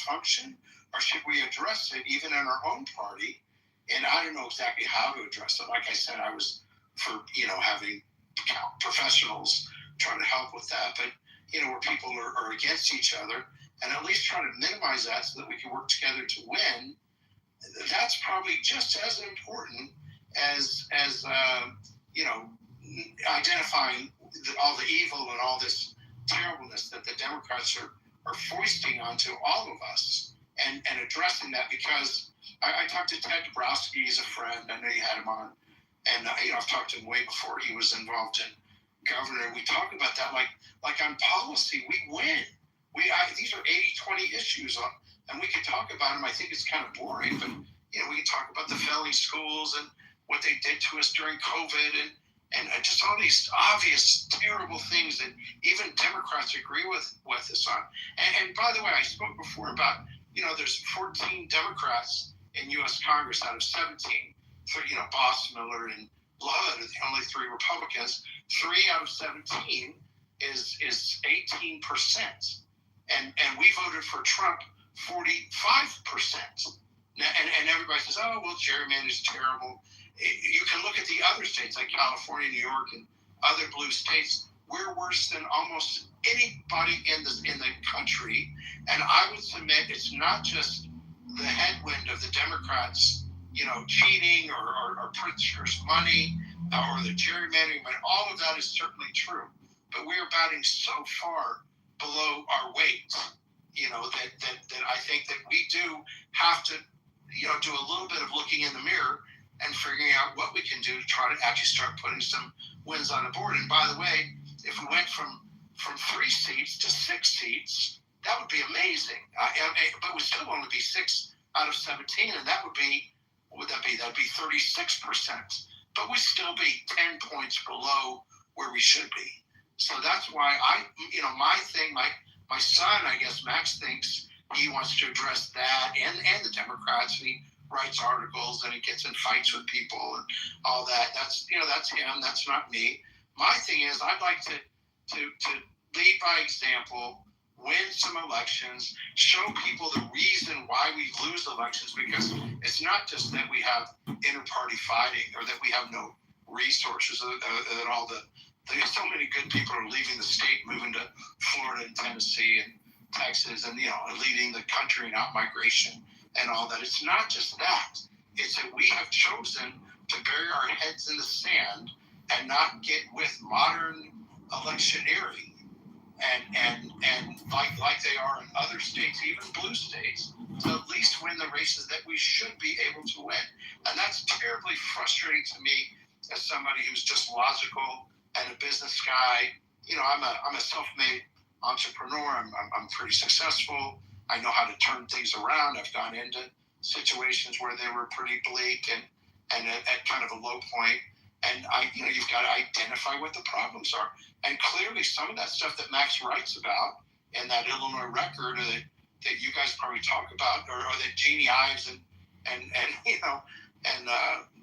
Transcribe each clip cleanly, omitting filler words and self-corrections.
dysfunction, or should we address it even in our own party? And I don't know exactly how to address it. Like I said, I was for, having professionals trying to help with that, but, where people are against each other, and at least try to minimize that so that we can work together to win. That's probably just as important as identifying all the evil and all this terribleness that the Democrats are foisting onto all of us, and addressing that. Because I talked to Ted Dabrowski, he's a friend, I know you had him on, and I've talked to him way before he was involved in governor. We talk about that like on policy, we win. These are 80-20 issues, and we can talk about them. I think it's kind of boring, but we can talk about the failing schools and what they did to us during COVID, and just all these obvious terrible things that even Democrats agree with us on. And by the way, I spoke before about there's 14 Democrats in U.S. Congress out of 17. So Boss, Miller, and Blood are the only 3 Republicans. 3 out of 17 is 18%. And we voted for Trump 45%. And everybody says, oh, well, gerrymandering is terrible. You can look at the other states like California, New York, and other blue states. We're worse than almost anybody in the country. And I would submit it's not just the headwind of the Democrats, cheating or purchasers' money or the gerrymandering, but all of that is certainly true. But we are batting so far below our weight, that I think that we do have to, do a little bit of looking in the mirror and figuring out what we can do to try to actually start putting some wins on the board. And by the way, if we went from 3 seats to 6 seats, that would be amazing. But we still only be 6 out of 17, and that would be, what would that be? That would be 36%. But we'd still be 10 points below where we should be. So that's why my thing, my son, I guess Max, thinks he wants to address that and the Democrats. And he writes articles and he gets in fights with people and all that. That's that's him. That's not me. My thing is I'd like to lead by example, win some elections, show people the reason why we lose elections, because it's not just that we have inter-party fighting or that we have no resources, or that all so many good people are leaving the state, moving to Florida and Tennessee and Texas, and leading the country in out-migration and all that. It's not just that. It's that we have chosen to bury our heads in the sand and not get with modern electioneering and like they are in other states, even blue states, to at least win the races that we should be able to win. And that's terribly frustrating to me as somebody who's just logical and a business guy. I'm a self-made entrepreneur. I'm pretty successful. I know how to turn things around. I've gone into situations where they were pretty bleak and at kind of a low point. And you've got to identify what the problems are. And clearly some of that stuff that Max writes about in that Illinois record, or that you guys probably talk about, or that Jeannie Ives and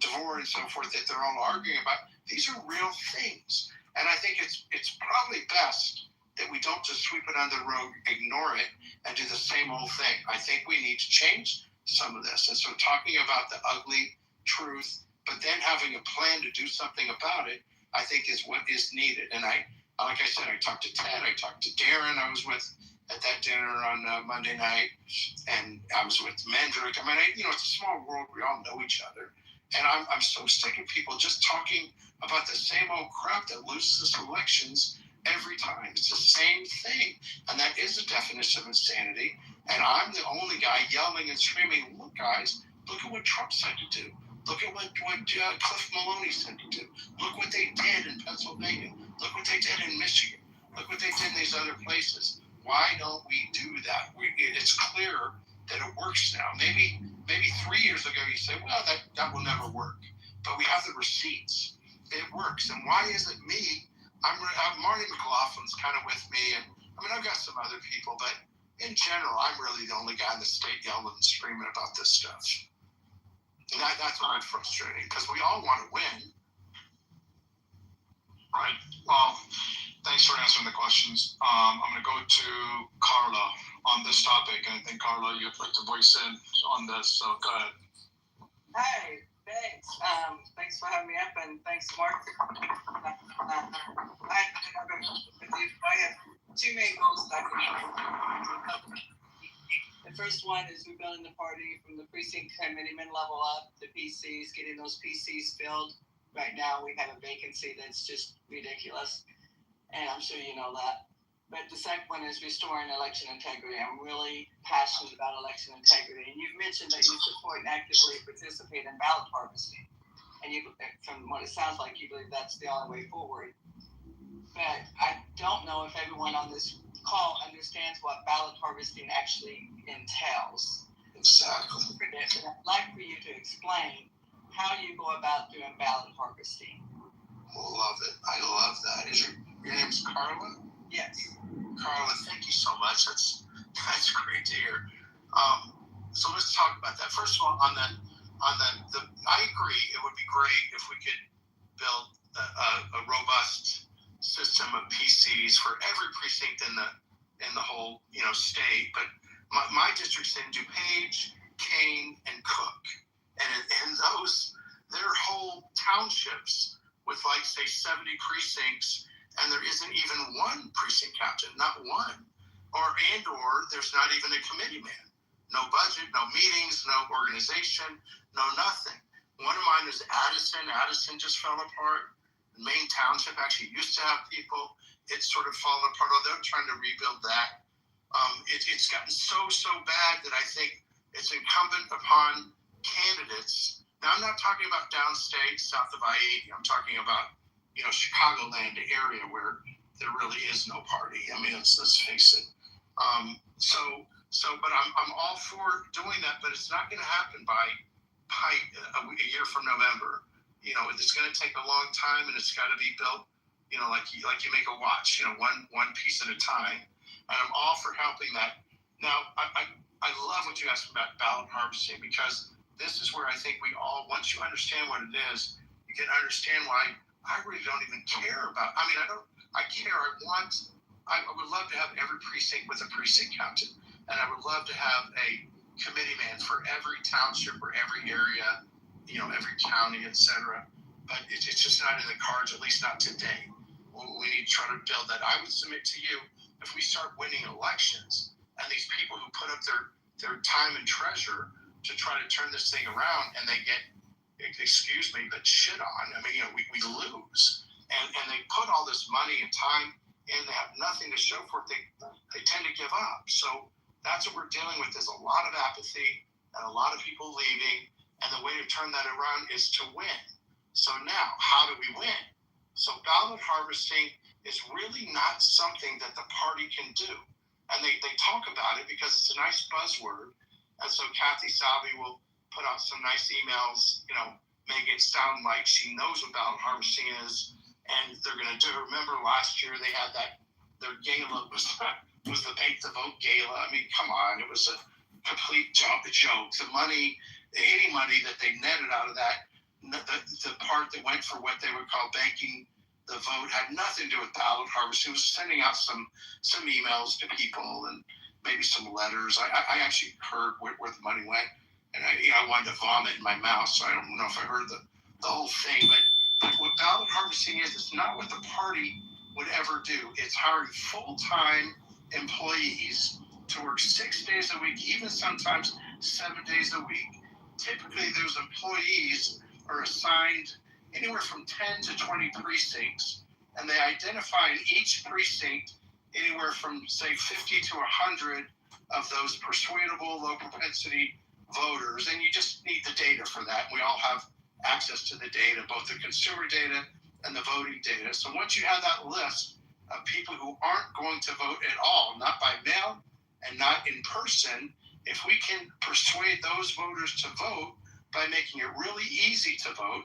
DeVore and so forth, that they're all arguing about, these are real things. And I think it's probably best that we don't just sweep it under the rug, ignore it, and do the same old thing. I think we need to change some of this. And so talking about the ugly truth, but then having a plan to do something about it, I think is what is needed. And like I said, I talked to Ted, I talked to Darren, I was with at that dinner on Monday night, and I was with Mendrick. I mean, it's a small world, we all know each other. And I'm so sick of people just talking about the same old crap that loses us elections every time. It's the same thing. And that is a definition of insanity. And I'm the only guy yelling and screaming, look, guys, look at what Trump said to do. Look at what Cliff Maloney said to do. Look what they did in Pennsylvania. Look what they did in Michigan. Look what they did in these other places. Why don't we do that? It's clear that it works now. Maybe 3 years ago you say, well, that will never work. But we have the receipts. It works. And why is it me? Marty McLaughlin's kind of with me. And I've got some other people, but in general, I'm really the only guy in the state yelling and screaming about this stuff. And that's why I'm frustrated, because we all want to win. Right. Well, thanks for answering the questions. I'm going to go to Carla. on this topic. And I think, Carla, you'd like to voice in on this, so go ahead. Hi, thanks. Thanks for having me up, and thanks, Mark. I have two main goals that I can. The first one is rebuilding the party from the precinct committeeman level up to PCs, getting those PCs filled. Right now, we have a vacancy that's just ridiculous, and I'm sure you know that. But the second one is restoring election integrity. I'm really passionate about election integrity. And you've mentioned that you support and actively participate in ballot harvesting. And you, from what it sounds like, you believe that's the only way forward. But I don't know if everyone on this call understands what ballot harvesting actually entails. Exactly. And I'd like for you to explain how you go about doing ballot harvesting. Love it. I love that. Is your name's Carla? Yes. Carla, thank you so much. That's great to hear. So let's talk about that. First of all, on the I agree. It would be great if we could build a robust system of PCs for every precinct in the whole state. But my district's in DuPage, Kane, and Cook, and those they're whole townships with like say 70 precincts. And there isn't even one precinct captain, not one, or there's not even a committee man. No budget, no meetings, no organization, no nothing. One of mine is Addison. Addison just fell apart. Maine Township actually used to have people. It's sort of fallen apart. Although they're trying to rebuild that. It's gotten so bad that I think it's incumbent upon candidates. Now, I'm not talking about downstate, south of I-80. I'm talking about Chicagoland area where there really is no party. I mean, let's face it. But I'm all for doing that, but it's not going to happen by a year from November. It's going to take a long time, and it's got to be built. Like you make a watch. One piece at a time. And I'm all for helping that. Now, I love what you asked about ballot harvesting because this is where I think we all, once you understand what it is, you can understand why. I really don't even care about. I mean, I care. I would love to have every precinct with a precinct captain, and I would love to have a committee man for every township or every area, every county, etc. But it's just not in the cards, at least not today. We need to try to build that. I would submit to you, if we start winning elections, and these people who put up their time and treasure to try to turn this thing around, and they get, excuse me, but shit on. I mean, we lose. And they put all this money and time in, they have nothing to show for it. They tend to give up. So that's what we're dealing with is a lot of apathy and a lot of people leaving. And the way to turn that around is to win. So now, how do we win? So ballot harvesting is really not something that the party can do. And they talk about it because it's a nice buzzword. And so Kathy Salvi will put out some nice emails, make it sound like she knows what ballot harvesting is, and they're going to do it. Remember last year they had their gala was the Bank the Vote gala. I mean, come on, it was a complete joke. The money, any money that they netted out of that, the part that went for what they would call banking the vote had nothing to do with ballot harvesting. It was sending out some emails to people and maybe some letters. I actually heard where the money went. And I wanted to vomit in my mouth, so I don't know if I heard the whole thing. But what ballot harvesting is, it's not what the party would ever do. It's hiring full-time employees to work 6 days a week, even sometimes 7 days a week. Typically, those employees are assigned anywhere from 10 to 20 precincts, and they identify in each precinct anywhere from, say, 50 to 100 of those persuadable, low propensity voters, and you just need the data for that. We all have access to the data, both the consumer data and the voting data. So once you have that list of people who aren't going to vote at all, not by mail and not in person, if we can persuade those voters to vote by making it really easy to vote,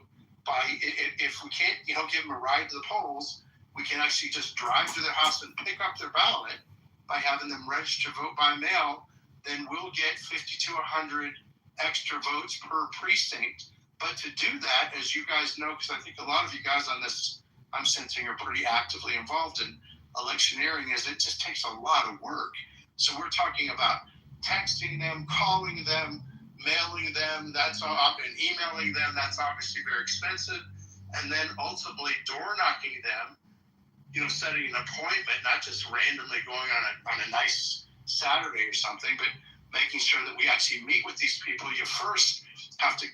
if we can't give them a ride to the polls, we can actually just drive to their house and pick up their ballot by having them register to vote by mail. Then we'll get 50 to 100 extra votes per precinct. But to do that, as you guys know, because I think a lot of you guys on this, I'm sensing, are pretty actively involved in electioneering, is it just takes a lot of work. So we're talking about texting them, calling them, mailing them, that's all, and emailing them. That's obviously very expensive. And then ultimately door knocking them, setting an appointment, not just randomly going on a nice Saturday or something, but making sure that we actually meet with these people. You first have to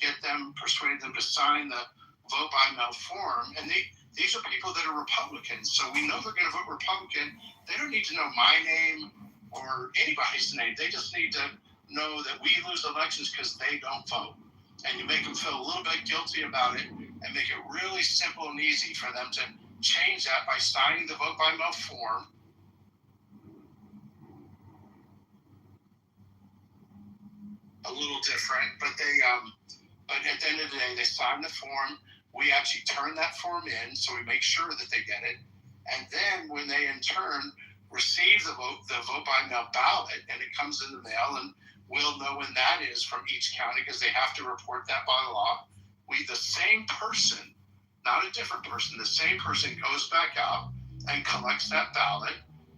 persuade them to sign the vote by mail form. And these are people that are Republicans. So we know they're going to vote Republican. They don't need to know my name or anybody's name. They just need to know that we lose elections because they don't vote. And you make them feel a little bit guilty about it and make it really simple and easy for them to change that by signing the vote by mail form. A little different, but but at the end of the day, they sign the form. We actually turn that form in, so we make sure that they get it. And then when they in turn receive the vote by mail ballot, and it comes in the mail, and we'll know when that is from each county because they have to report that by law. The same person, not a different person, the same person goes back out and collects that ballot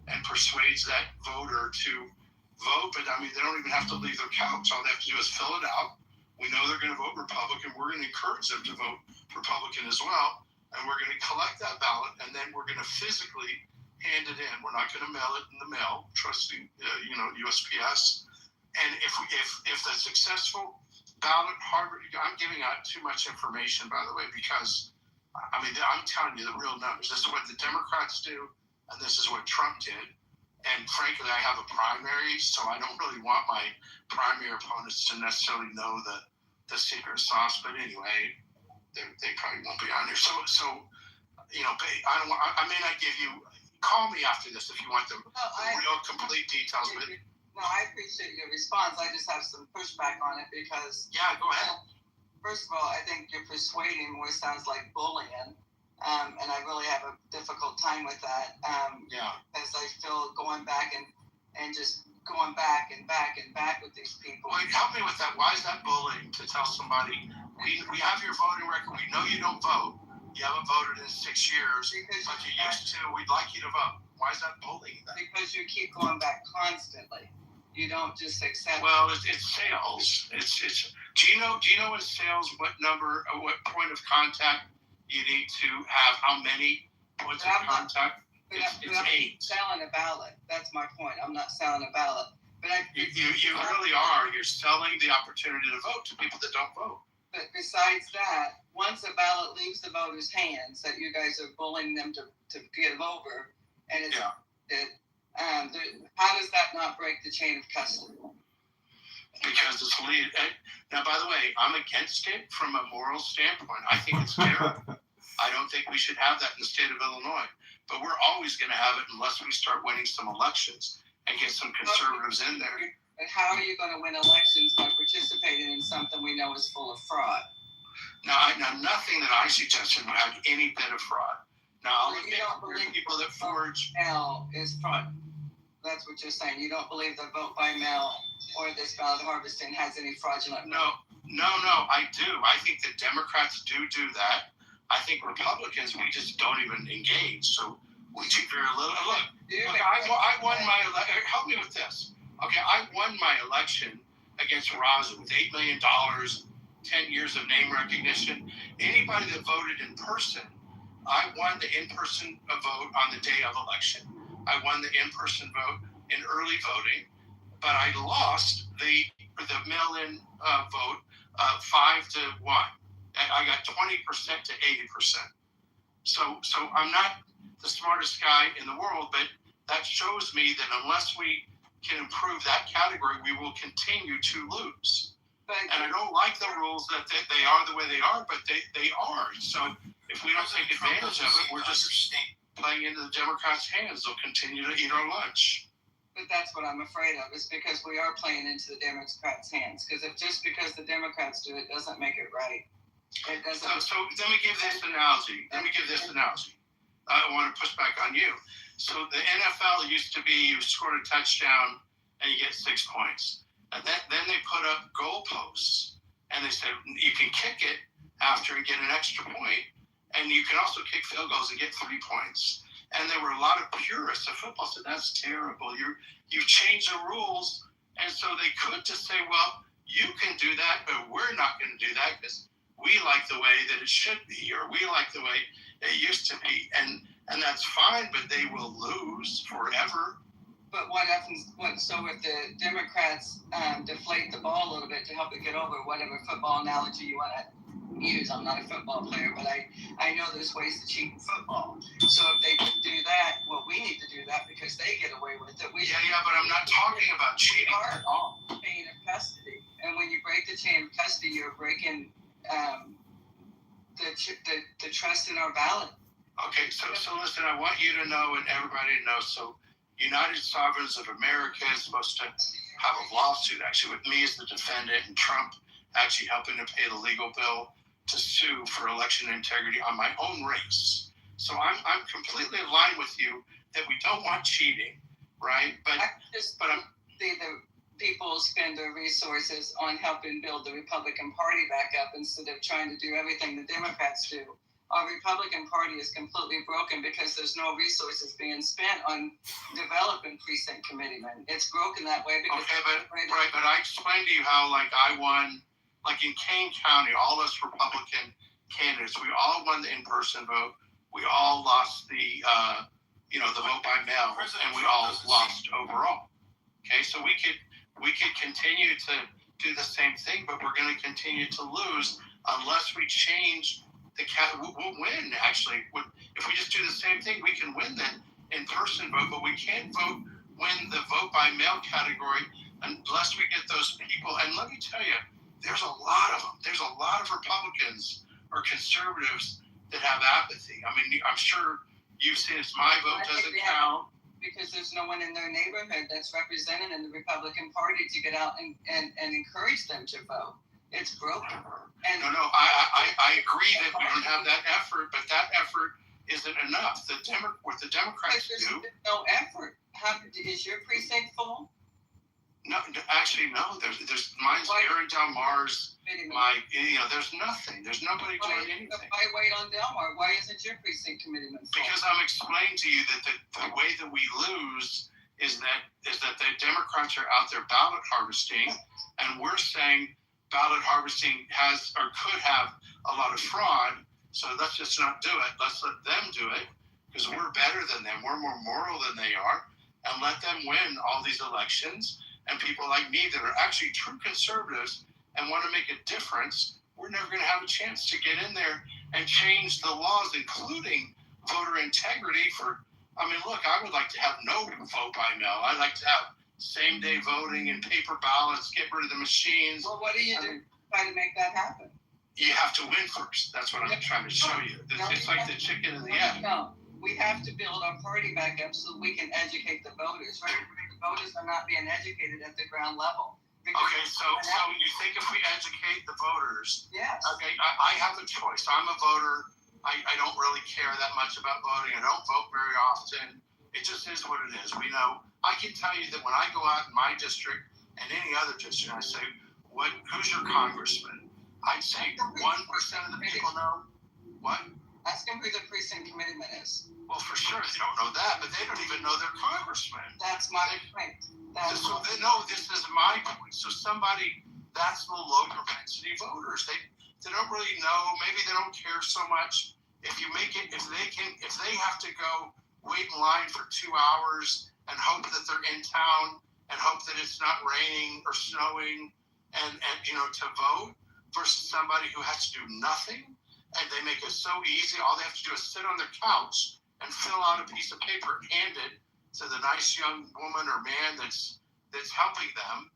and persuades that voter to vote. But I mean, they don't even have to leave their couch. All they have to do is fill it out. We know they're going to vote Republican. We're going to encourage them to vote Republican as well. And we're going to collect that ballot, and then we're going to physically hand it in. We're not going to mail it in the mail, trusting USPS. And if the successful ballot, I'm giving out too much information, by the way, because I mean, I'm telling you the real numbers. This is what the Democrats do, and this is what Trump did. And frankly, I have a primary, so I don't really want my primary opponents to necessarily know the secret sauce. But anyway, they probably won't be on here. So I may not give you. Call me after this if you want the real complete details. But no, I appreciate your response. I just have some pushback on it because. Yeah, go ahead. First of all, I think you're persuading more sounds like bullying. And I really have a difficult time with that. As I feel going back and just going back and back and back with these people. Well, help me with that. Why is that bullying to tell somebody, we have your voting record, we know you don't vote, you haven't voted in 6 years, but you used to, we'd like you to vote. Why is that bullying? Because you keep going back constantly. You don't just accept. Well, it's sales. Do you know in sales what point of contact you need to have? How many points of contact? It's 8. Selling a ballot. That's my point. I'm not selling a ballot. But you really are. You're selling the opportunity to vote to people that don't vote. But besides that, once a ballot leaves the voters' hands, that you guys are bullying them to give over, and it's how does that not break the chain of custody? Because it's lead. Now, by the way, I'm against it from a moral standpoint. I think it's terrible. I don't think we should have that in the state of Illinois. But we're always going to have it unless we start winning some elections and get some conservatives in there. And how are you going to win elections by participating in something we know is full of fraud? Now nothing that I suggested would have any bit of fraud. Now, you don't believe people that forge mail is fraud. That's what you're saying. You don't believe the vote by mail or this ballot harvesting has any fraudulent. No, I do. I think that Democrats do that. I think Republicans, we just don't even engage. So we do very little. Look, I won my election. Help me with this. Okay, I won my election against Raza with $8 million, 10 years of name recognition. Anybody that voted in person, I won the in-person vote on the day of election. I won the in-person vote in early voting, but I lost the mail-in vote 5-1. I got 20% to 80%. So I'm not the smartest guy in the world, but that shows me that unless we can improve that category, we will continue to lose. And I don't like the rules that they are the way they are, but they are. So if we don't take advantage of it, we're just playing into the Democrats' hands. They'll continue to eat our lunch. But that's what I'm afraid of, is because we are playing into the Democrats' hands. Because because the Democrats do it doesn't make it right. It doesn't. So let me give this analogy. I want to push back on you. So the NFL used to be you scored a touchdown and you get 6 points. And then they put up goalposts. And they said you can kick it after and get an extra point. And you can also kick field goals and get 3 points. And there were a lot of purists of football said, that's terrible. You've changed the rules. And so they could just say, well, you can do that, but we're not going to do that because we like the way that it should be, or we like the way it used to be. And that's fine, but they will lose forever. But what happens? So if the Democrats deflate the ball a little bit to help it get over, whatever football analogy you want to use, I'm not a football player, but I know there's ways to cheat in football. So if they do that, well, we need to do that because they get away with it. Yeah, but I'm not talking about cheating at all. Chain of custody, and when you break the chain of custody, you're breaking the trust in our ballot. Okay, so listen, I want you to know and everybody to know. So United Sovereigns of America is supposed to have a lawsuit actually with me as the defendant and Trump actually helping to pay the legal bill to sue for election integrity on my own race. So I'm completely in line with you that we don't want cheating, right? But I'm see the people spend their resources on helping build the Republican Party back up instead of trying to do everything the Democrats do. Our Republican Party is completely broken because there's no resources being spent on developing precinct committeemen. It's broken that way because but I explained to you how I won, in Kane County, all us Republican candidates, we all won the in-person vote. We all lost the vote by mail, and we all lost overall. Okay, so we could continue to do the same thing, but we're going to continue to lose unless we change we'll win, actually. If we just do the same thing, we can win the in-person vote, but we can't win the vote by mail category unless we get those people. And let me tell you, there's a lot of them. There's a lot of Republicans or conservatives that have apathy. I mean, I'm sure you've seen it's my vote doesn't count. Because there's no one in their neighborhood that's represented in the Republican Party to get out and encourage them to vote. It's broken. And no, I agree that we don't have that effort, but that effort isn't enough. What the Democrats do. No effort. Is your precinct full? No, actually, no. There's mine's Aaron Del Mar's. There's nothing. There's nobody doing anything. Why wait on Delmar? Why isn't your precinct committeeman full? Because I'm explaining to you that the way that we lose is that the Democrats are out there ballot harvesting, and we're saying ballot harvesting has or could have a lot of fraud, so let's just not do it. Let's let them do it because we're better than them. We're more moral than they are, and let them win all these elections. And people like me that are actually true conservatives and want to make a difference, we're never going to have a chance to get in there and change the laws, including voter integrity look, I would like to have no vote by mail. I'd like to have same-day voting and paper ballots, get rid of the machines. Well, what do you do to try to make that happen? You have to win first. That's what I'm trying to show you. It's like the chicken and the egg. No, we have to build our party back up so we can educate the voters. Right? The voters are not being educated at the ground level. Okay, so you think if we educate the voters? Yes. Okay, I have a choice. I'm a voter. I don't really care that much about voting. I don't vote very often. It just is what it is. We know. I can tell you that when I go out in my district and any other district, I say, who's your congressman? I'd say 1% of the people know. What? Ask them who the precinct committeeman is. Well, for sure, they don't know that, but they don't even know their congressman. That's my point. This is my point. So that's the low propensity voters. They don't really know. Maybe they don't care so much. If they have to go wait in line for 2 hours and hope that they're in town and hope that it's not raining or snowing and to vote versus somebody who has to do nothing and they make it so easy. All they have to do is sit on their couch and fill out a piece of paper and hand it to the nice young woman or man that's helping them.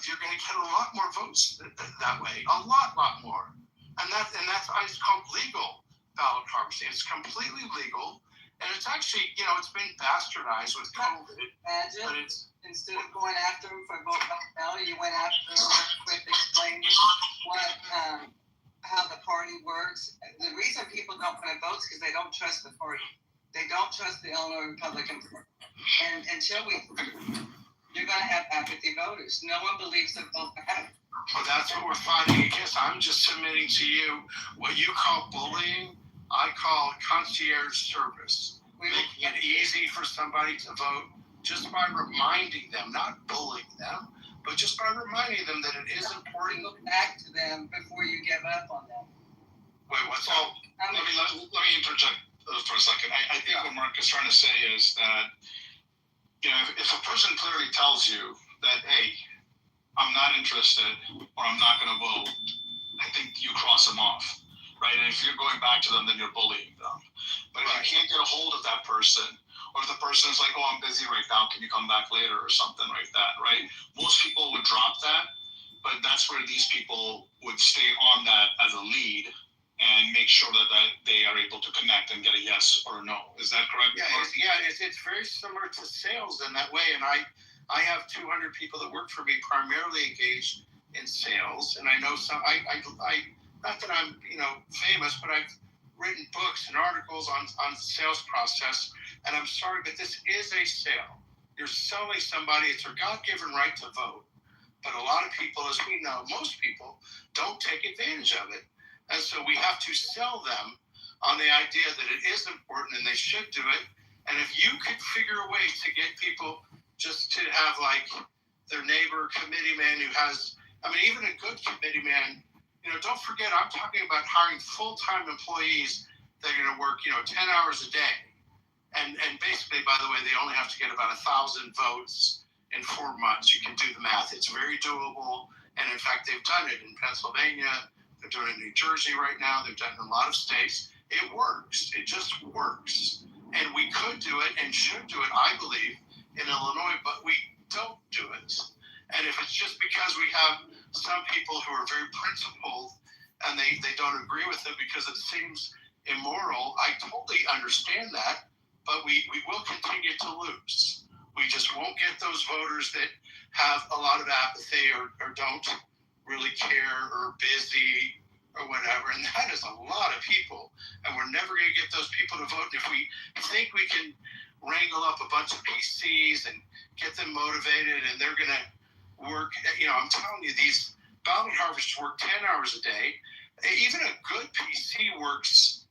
You're going to get a lot more votes that way, a lot more. And that's it's called legal ballot harvesting. It's completely legal. And it's actually, it's been bastardized with COVID. Imagine, but it's, instead of going after them for vote by mail, you went after them with explaining how the party works. The reason people don't want to vote is because they don't trust the party. They don't trust the Illinois Republican Party. And until you're going to have apathy voters. No one believes that vote matters. Well, that's what we're fighting against. I'm just submitting to you what you call bullying. I call concierge service. making it easy for somebody to vote just by reminding them, not bullying them, but just by reminding them that it is important. Look back to them before you give up on them. Wait, what's Well, that? let me interject for a second. I think what Mark is trying to say is that, if a person clearly tells you that, hey, I'm not interested or I'm not going to vote, I think you cross them off, right? And if you're going back to them, then you're bullying them. But if you can't get a hold of that person, or if the person is like, oh, I'm busy right now, can you come back later or something like that, right? Most people would drop that, but that's where these people would stay on that as a lead and make sure that they are able to connect and get a yes or a no. Is that correct? It's very similar to sales in that way. And I have 200 people that work for me primarily engaged in sales. And I know some, I not that I'm, famous, but I've written books and articles on the sales process. And I'm sorry, but this is a sale. You're selling somebody, it's their God-given right to vote. But a lot of people, as we know, most people don't take advantage of it. And so we have to sell them on the idea that it is important and they should do it. And if you could figure a way to get people just to have like their neighbor committee man who has, even a good committee man, don't forget, I'm talking about hiring full-time employees that are going to work, 10 hours a day. And basically, by the way, they only have to get about 1,000 votes in 4 months. You can do the math. It's very doable. And in fact, they've done it in Pennsylvania. They're doing it in New Jersey right now. They've done it in a lot of states. It works. It just works. And we could do it and should do it, I believe, in Illinois, but we don't do it. And if it's just because we have some people who are very principled and they don't agree with it because it seems immoral, I totally understand that, but we will continue to lose. We just won't get those voters that have a lot of apathy or don't really care or busy or whatever. And that is a lot of people. And we're never going to get those people to vote. If we think we can wrangle up a bunch of PCs and get them motivated and they're going to work, I'm telling you, these ballot harvesters work 10 hours a day. Even a good PC works,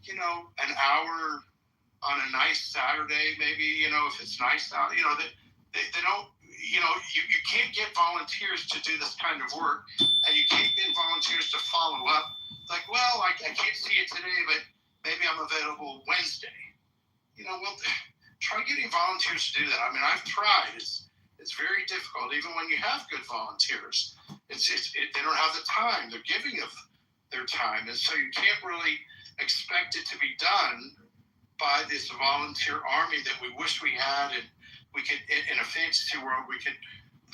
an hour on a nice Saturday, maybe, if it's nice out, they don't, you can't get volunteers to do this kind of work, and you can't get volunteers to follow up. Like, well, I can't see it today, but maybe I'm available Wednesday. Try getting volunteers to do that. I've tried. It's very difficult, even when you have good volunteers. They don't have the time. They're giving of their time, and so you can't really expect it to be done by this volunteer army that we wish we had, and we could, in a fantasy world, we could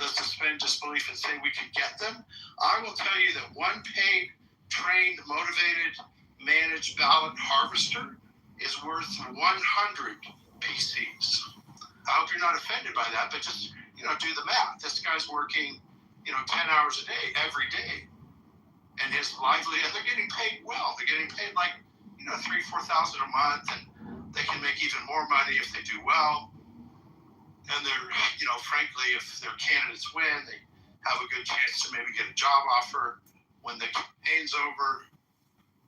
suspend disbelief and say we could get them. I will tell you that one paid, trained, motivated, managed ballot harvester is worth 100 PCs. I hope you're not offended by that, but just, do the math. This guy's working, 10 hours a day, every day. And his livelihood, and they're getting paid well. They're getting paid like, $3,000-4,000 a month, and they can make even more money if they do well. And they're, frankly, if their candidates win, they have a good chance to maybe get a job offer when the campaign's over.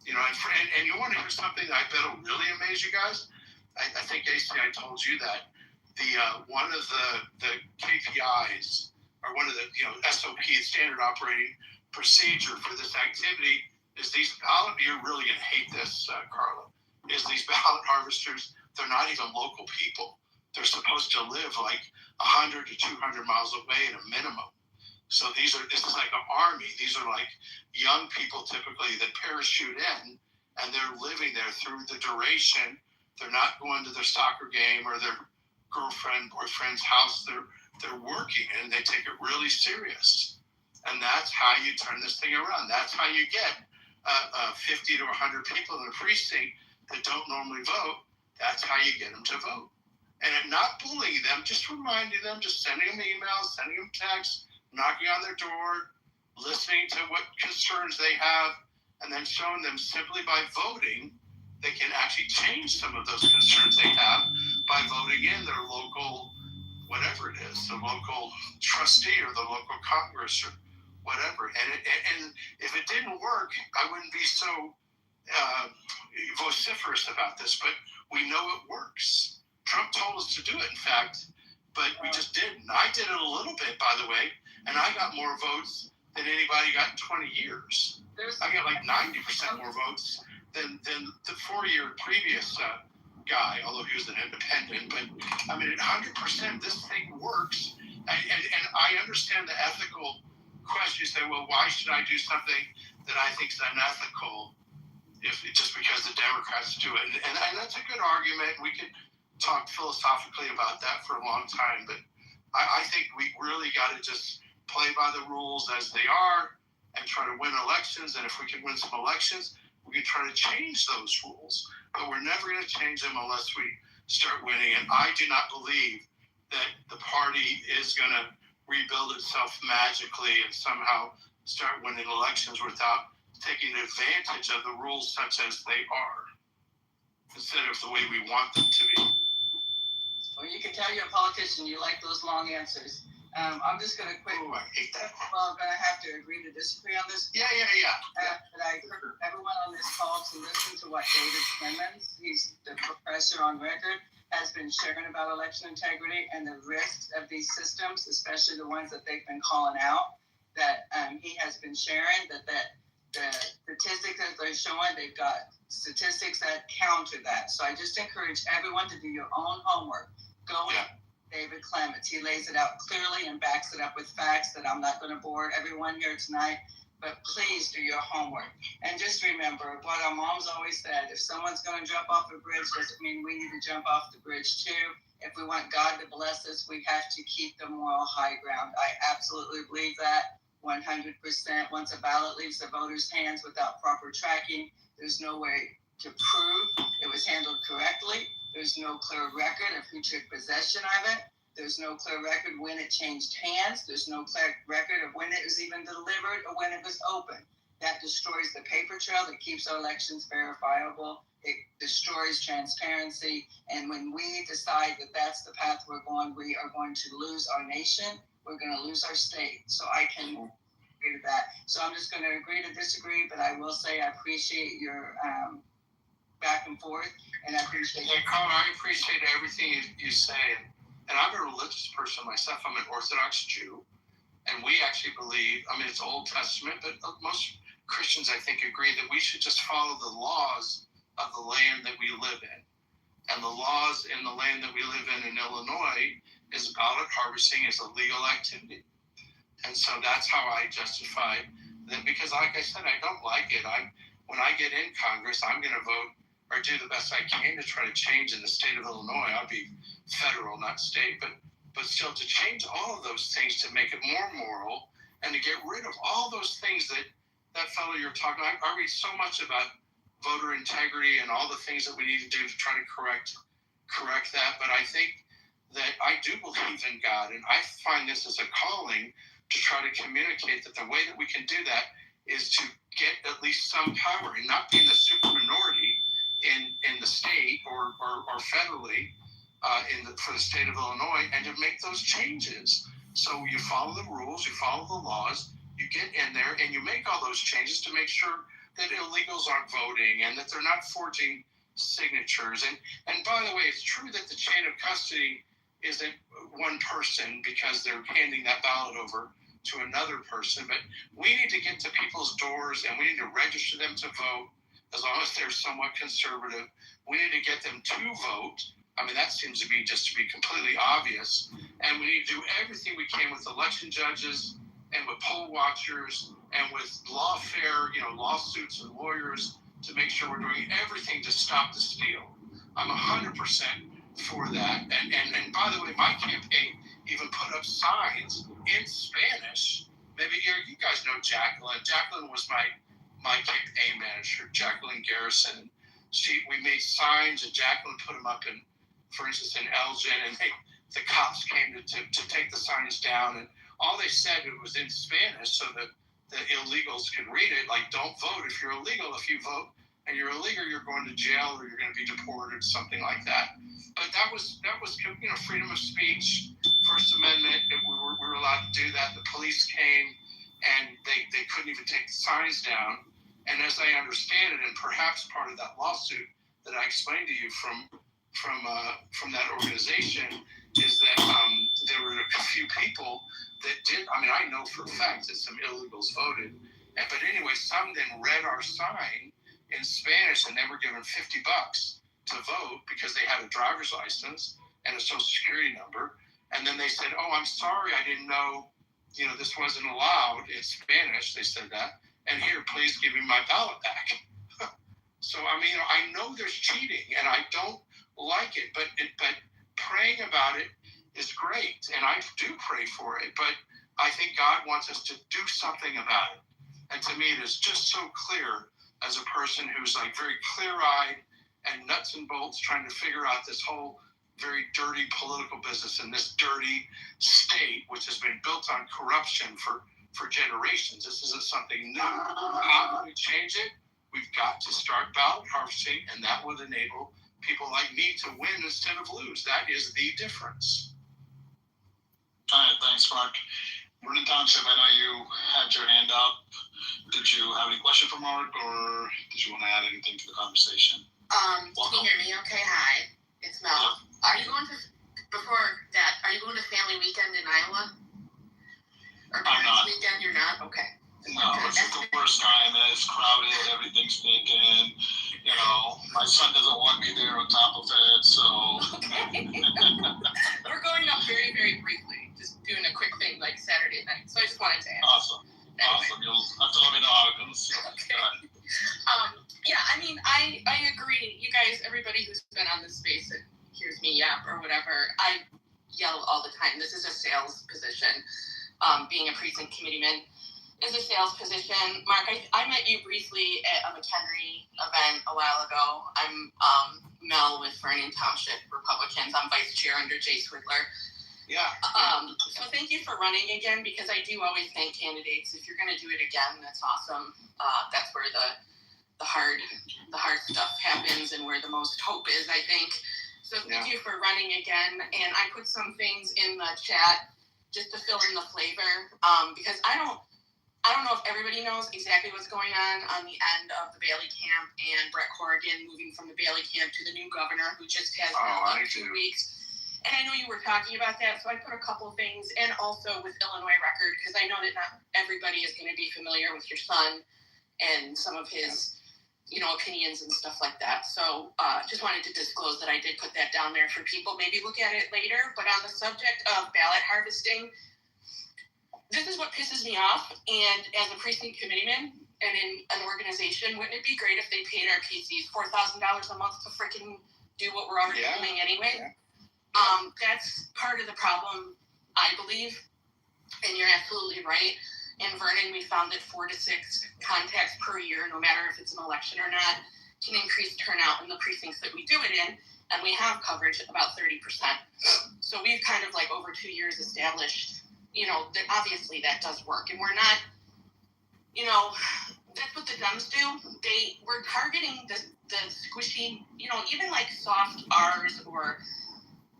And you want to hear something that I bet will really amaze you guys? I think, AC, I told you that one of the KPIs, or one of the, SOP, standard operating procedure for this activity is these ballot, you're really going to hate this, Carla, is these ballot harvesters, they're not even local people. They're supposed to live like 100 to 200 miles away at a minimum. So this is like an army. These are like young people typically that parachute in, and they're living there through the duration. They're not going to their soccer game or their girlfriend, boyfriend's house. They're working, and they take it really serious. And that's how you turn this thing around. That's how you get 50 to 100 people in a precinct that don't normally vote. That's how you get them to vote. And not bullying them, just reminding them, just sending them emails, sending them texts, knocking on their door, listening to what concerns they have, and then showing them simply by voting, they can actually change some of those concerns they have by voting in their local, whatever it is, the local trustee or the local Congress or whatever. And if it didn't work, I wouldn't be so vociferous about this, but We know it works. Trump told us to do it, in fact, but we just didn't. I did it a little bit, by the way, and I got more votes than anybody got in 20 years. I got like 90% more votes than the 4-year previous guy, although he was an independent. But I mean, at 100%, this thing works. And I understand the ethical question. You say, well, why should I do something that I think is unethical if just because the Democrats do it? And that's a good argument. We could talk philosophically about that for a long time. But I think we really got to just play by the rules as they are and try to win elections. And if we can win some elections, we can try to change those rules. But we're never going to change them unless we start winning. And I do not believe that the party is going to rebuild itself magically and somehow start winning elections without taking advantage of the rules such as they are, instead of the way we want them to be. Well, you can tell you're a politician. You like those long answers. I'm just going to quit. Oh, I hate that. Well, I'm going to have to agree to disagree on this. Yeah. But I urge everyone on this call to listen to what David Clemens, he's the professor on record, has been sharing about election integrity and the risks of these systems, especially the ones that they've been calling out, that he has been sharing, that the statistics that they're showing, they've got statistics that counter that. So I just encourage everyone to do your own homework. Go with David Clemens. He lays it out clearly and backs it up with facts that I'm not going to bore everyone here tonight. But please do your homework. And just remember what our moms always said, if someone's going to jump off a bridge, doesn't mean we need to jump off the bridge too. If we want God to bless us, we have to keep the moral high ground. I absolutely believe that 100%. Once a ballot leaves the voters' hands without proper tracking, there's no way to prove it was handled correctly. There's no clear record of who took possession of it. There's no clear record when it changed hands. There's no clear record of when it was even delivered or when it was opened. That destroys the paper trail that keeps our elections verifiable. It destroys transparency. And when we decide that that's the path we're going, we are going to lose our nation. We're going to lose our state. So I can agree with that. So I'm just going to agree to disagree, but I will say I appreciate your back and forth. And I appreciate Carl, I appreciate everything you say. And I'm a religious person myself. I'm an Orthodox Jew. And we actually believe, I mean, it's Old Testament, but most Christians, I think, agree that we should just follow the laws of the land that we live in. And the laws in the land that we live in Illinois is ballot harvesting is a legal activity. And so that's how I justify that, because like I said, I don't like it. When I get in Congress, I'm going to vote or do the best I can to try to change in the state of Illinois. I'll be federal, not state, but still to change all of those things to make it more moral and to get rid of all those things that fellow you're talking about. I read so much about voter integrity and all the things that we need to do to try to correct that. But I think that I do believe in God, and I find this as a calling to try to communicate that the way that we can do that is to get at least some power and not be in the super minority in the state or federally for the state of Illinois, and to make those changes. So you follow the rules, you follow the laws, you get in there and you make all those changes to make sure that illegals aren't voting and that they're not forging signatures. And by the way, it's true that the chain of custody isn't one person because they're handing that ballot over to another person, but we need to get to people's doors and we need to register them to vote as long as they're somewhat conservative. We need to get them to vote. I mean, that seems to be completely obvious. And we need to do everything we can with election judges and with poll watchers and with lawfare, lawsuits and lawyers to make sure we're doing everything to stop the steal. I'm 100% for that. And by the way, my campaign even put up signs in Spanish. Maybe you guys know Jacqueline. Jacqueline was my campaign manager, Jacqueline Garrison. We made signs, and Jacqueline put them up in, for instance, in Elgin, and the cops came to take the signs down, and all they said, it was in Spanish so that the illegals could read it, like, don't vote if you're illegal. If you vote and you're illegal, you're going to jail or you're going to be deported, something like that. But that was freedom of speech, First Amendment. We were allowed to do that. The police came and they couldn't even take the signs down. And as I understand it, and perhaps part of that lawsuit that I explained to you from that organization is that there were a few people that did. I mean, I know for a fact that some illegals voted, but anyway, some then read our sign in Spanish, and they were given $50 to vote because they had a driver's license and a social security number. And then they said, "Oh, I'm sorry, I didn't know, this wasn't allowed in Spanish." They said that, and here, please give me my ballot back. So I mean, I know there's cheating, and I don't like it, but praying about it is great, and I do pray for it. But I think God wants us to do something about it. And to me, it is just so clear as a person who's like very clear-eyed and nuts and bolts trying to figure out this whole very dirty political business in this dirty state, which has been built on corruption for generations. This isn't something new. How do we change it? We've got to start ballot harvesting, and that would enable people like me to win instead of lose. That is the difference. All right, thanks, Mark. Vernon Township, I know you had your hand up. Did you have any question for Mark, or did you want to add anything to the conversation? Can you hear me okay? Hi, it's Mel. Yeah. Are you going to family weekend in Iowa? Or I'm parents not. weekend? You're not? Okay. No, this is the worst time. It's crowded, everything's taken. My son doesn't want me there on top of it, so. Okay. We're going up very, very briefly. Just doing a quick thing like Saturday night. So I just wanted to ask. Awesome. Anyway. Awesome. You'll have to let me know how it goes. Okay. Yeah, I mean, I agree. You guys, everybody who's been on this space and hears me yap or whatever, I yell all the time. This is a sales position. Being a precinct committeeman is a sales position. Mark, I met you briefly at a McHenry event a while ago. I'm Mel with Vernon Township Republicans. I'm vice chair under Jay Swidler. Yeah. So thank you for running again, because I do always thank candidates. If you're going to do it again, that's awesome. That's where the hard stuff happens and where the most hope is, I think. So thank you for running again. And I put some things in the chat just to fill in the flavor, because I don't know if everybody knows exactly what's going on the end of the Bailey camp and Brett Corrigan moving from the Bailey camp to the new governor, who just has been 2 weeks. And I know you were talking about that, so I put a couple things, and also with Illinois record, because I know that not everybody is going to be familiar with your son and some of his, opinions and stuff like that. So just wanted to disclose that I did put that down there for people. Maybe look at it later. But on the subject of ballot harvesting, this is what pisses me off. And as a precinct committeeman and in an organization, wouldn't it be great if they paid our PCs $4,000 a month to freaking do what we're already doing anyway? Yeah. That's part of the problem, I believe. And you're absolutely right. In Vernon, we found that 4 to 6 contacts per year, no matter if it's an election or not, can increase turnout in the precincts that we do it in. And we have coverage at about 30%. So we've kind of over 2 years established, that obviously that does work. And we're not, that's what the Dems do. We're targeting the squishy, even soft R's or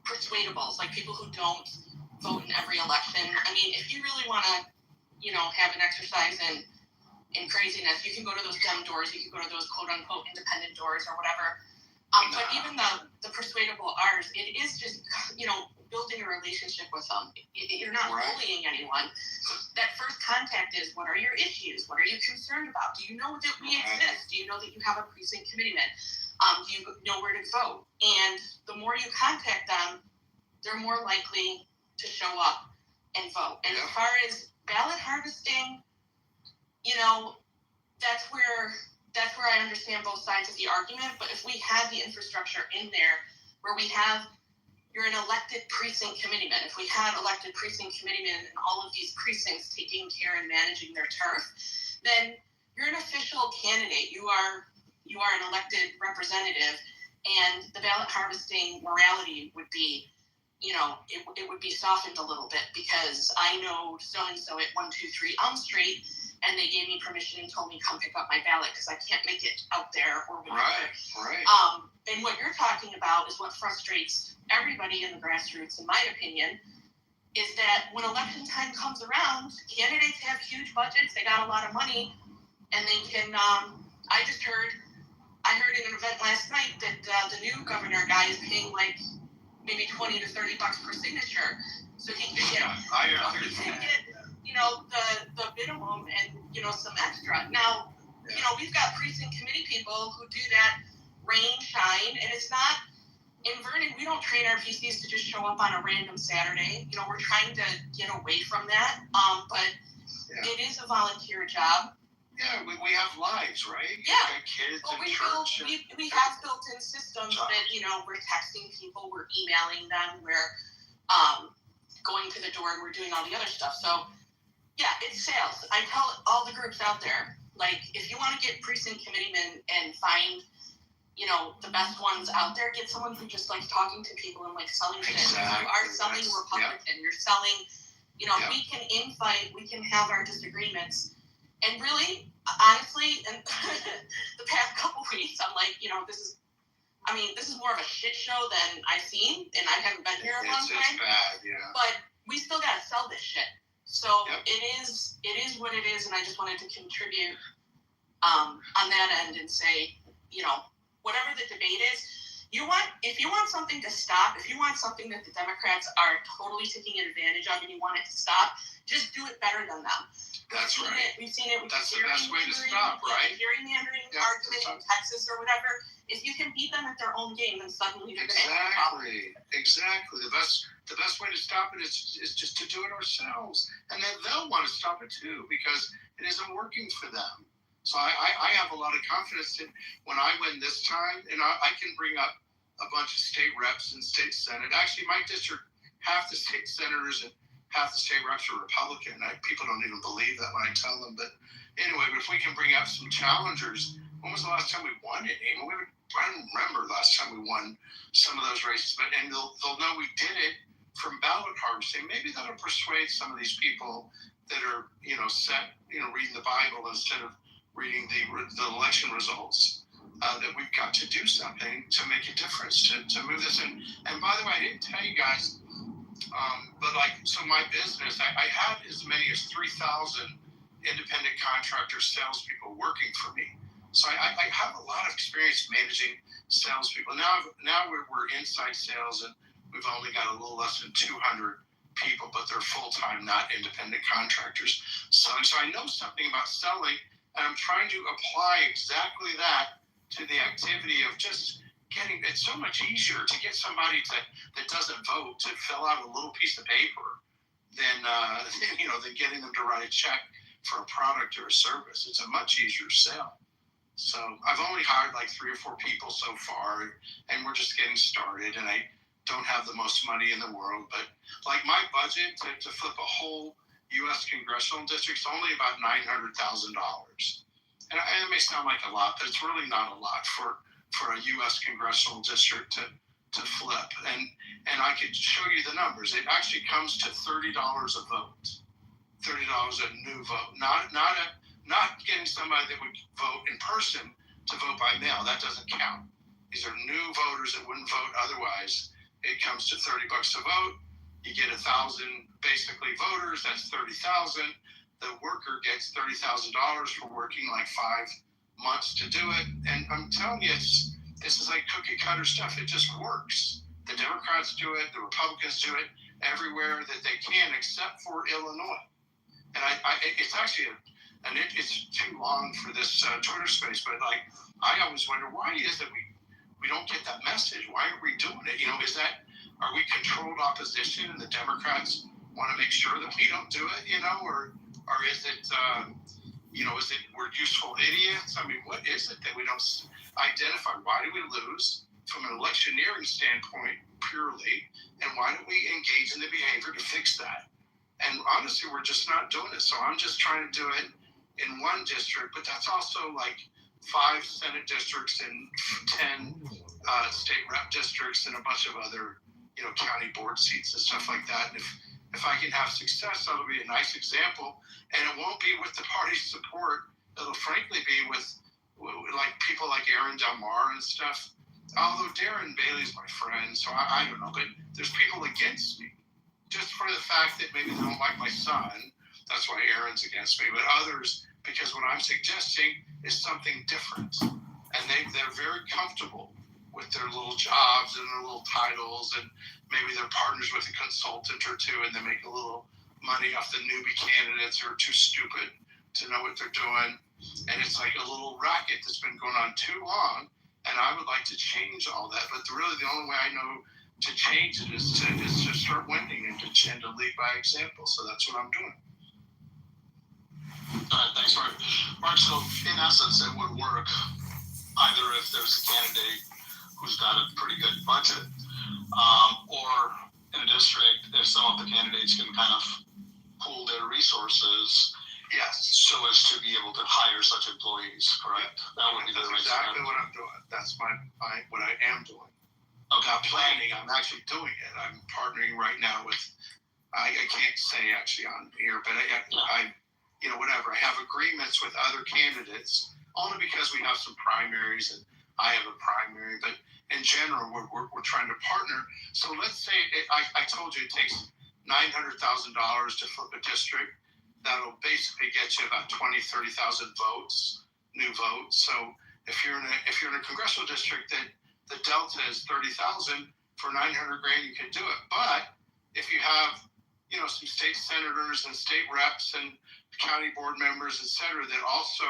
persuadables, like people who don't vote in every election. I mean, if you really want to, have an exercise in craziness, you can go to those Dem doors, you can go to those quote-unquote independent doors or whatever. But even the persuadable R's, it is just, building a relationship with them. You're not bullying anyone. That first contact is, what are your issues? What are you concerned about? Do you know that we exist? Do you know that you have a precinct committeeman? Do you know where to vote? And the more you contact them, they're more likely to show up and vote. And as far as ballot harvesting, that's where I understand both sides of the argument. But if we had the infrastructure in there where you're an elected precinct committeeman, if we had elected precinct committeemen in all of these precincts taking care and managing their turf, then you're an official candidate. You are an elected representative, and the ballot harvesting morality would be, it would be softened a little bit, because I know so-and-so at 123 Elm Street, and they gave me permission and told me come pick up my ballot because I can't make it out there or whatever. Right. And what you're talking about is what frustrates everybody in the grassroots, in my opinion, is that when election time comes around, candidates have huge budgets, they got a lot of money, and they can, I I heard in an event last night that the new governor guy is paying like maybe $20 to $30 per signature, so he can get, the minimum and some extra. Now, we've got precinct committee people who do that rain, shine, and it's not. In Vernon, we don't train our PCs to just show up on a random Saturday. We're trying to get away from that. But it is a volunteer job. Yeah, we have lives, right? Yeah. We got kids and church. We have built-in systems that, we're texting people, we're emailing them, we're going to the door, and we're doing all the other stuff. So, yeah, it's sales. I tell all the groups out there, like, if you want to get precinct committeemen and find the best ones out there, get someone who just likes talking to people and like selling shit. Exactly. You are selling Republican. You're selling, we can infight, we can have our disagreements. And really, honestly, in the past couple weeks, I'm like, this is more of a shit show than I've seen, and I haven't been here a long time. It's bad, yeah. But we still gotta sell this shit. So it is what it is, and I just wanted to contribute on that end and say, whatever the debate is, if you want something to stop, if you want something that the Democrats are totally taking advantage of and you want it to stop, just do it better than them. That's right. We've seen it with That's the best way to stop, right? The gerrymandering argument in Texas or whatever. If you can beat them at their own game, then suddenly you're going to have a problem. Exactly. The best way to stop it is just to do it ourselves. And then they'll want to stop it too because it isn't working for them. So I have a lot of confidence that when I win this time, and I can bring up a bunch of state reps and state senate. Actually, my district, half the state senators and half the state reps are Republican. People don't even believe that when I tell them. But anyway, if we can bring up some challengers, when was the last time we won it? I don't remember the last time we won some of those races. And they'll know we did it from ballot harvesting. Maybe that'll persuade some of these people that are reading the Bible instead of reading the election results, that we've got to do something to make a difference, to move this in. And by the way, I didn't tell you guys, so my business, I had as many as 3,000 independent contractor salespeople working for me. So I have a lot of experience managing salespeople. Now we're inside sales, and we've only got a little less than 200 people, but they're full-time, not independent contractors. So I know something about selling. And I'm trying to apply exactly that to the activity of just getting. It's so much easier to get somebody that doesn't vote to fill out a little piece of paper than getting them to write a check for a product or a service. It's a much easier sell. So I've only hired like 3 or 4 people so far, and we're just getting started. And I don't have the most money in the world, but like my budget to flip a whole U.S. congressional districts only about $900,000, and it may sound like a lot, but it's really not a lot for a U.S. congressional district to flip. And I could show you the numbers. It actually comes to $30 a vote, $30 a new vote, not getting somebody that would vote in person to vote by mail. That doesn't count. These are new voters that wouldn't vote otherwise. It comes to $30 a vote. You get 1,000 basically voters, that's 30,000. The worker gets $30,000 for working like 5 months to do it. And I'm telling you, this is like cookie cutter stuff. It just works. The Democrats do it, the Republicans do it everywhere that they can, except for Illinois. And it's actually it's too long for this Twitter space, but like I always wonder, why is it we don't get that message? Why are we doing it? Are we controlled opposition and the Democrats want to make sure that we don't do it, or is it, is it we're useful idiots? I mean, what is it that we don't identify? Why do we lose from an electioneering standpoint purely, and why don't we engage in the behavior to fix that? And honestly, we're just not doing it. So I'm just trying to do it in one district, but that's also like 5 Senate districts and 10 state rep districts and a bunch of other county board seats and stuff like that. And if I can have success, that'll be a nice example. And it won't be with the party's support. It'll frankly be with like people like Aaron Delmar and stuff. Although Darren Bailey's my friend, so I don't know. But there's people against me just for the fact that maybe they don't like my son. That's why Aaron's against me. But others, because what I'm suggesting is something different. And they're very comfortable with their little jobs and their little titles, and maybe they're partners with a consultant or two, and they make a little money off the newbie candidates who are too stupid to know what they're doing. And it's like a little racket that's been going on too long. And I would like to change all that, but really the only way I know to change it is to start winning and to lead by example. So that's what I'm doing. All right, thanks, Mark. Mark, so in essence, it would work either if there's a candidate who's got a pretty good budget, or in a district, if some of the candidates can kind of pool their resources. Yes. So as to be able to hire such employees, correct? That would be the right exactly what I'm doing. That's what I am doing. Okay. Not planning, I'm actually doing it. I'm partnering right now with, I can't say actually on here, but I whatever. I have agreements with other candidates only because we have some primaries and I have a primary, but in general, we're trying to partner. So let's say I told you it takes $900,000 to flip a district. That'll basically get you about 30,000 votes, new votes. So if you're in a congressional district that the delta is 30,000 for $900,000, you can do it. But if you have, some state senators and state reps and county board members, et cetera, that also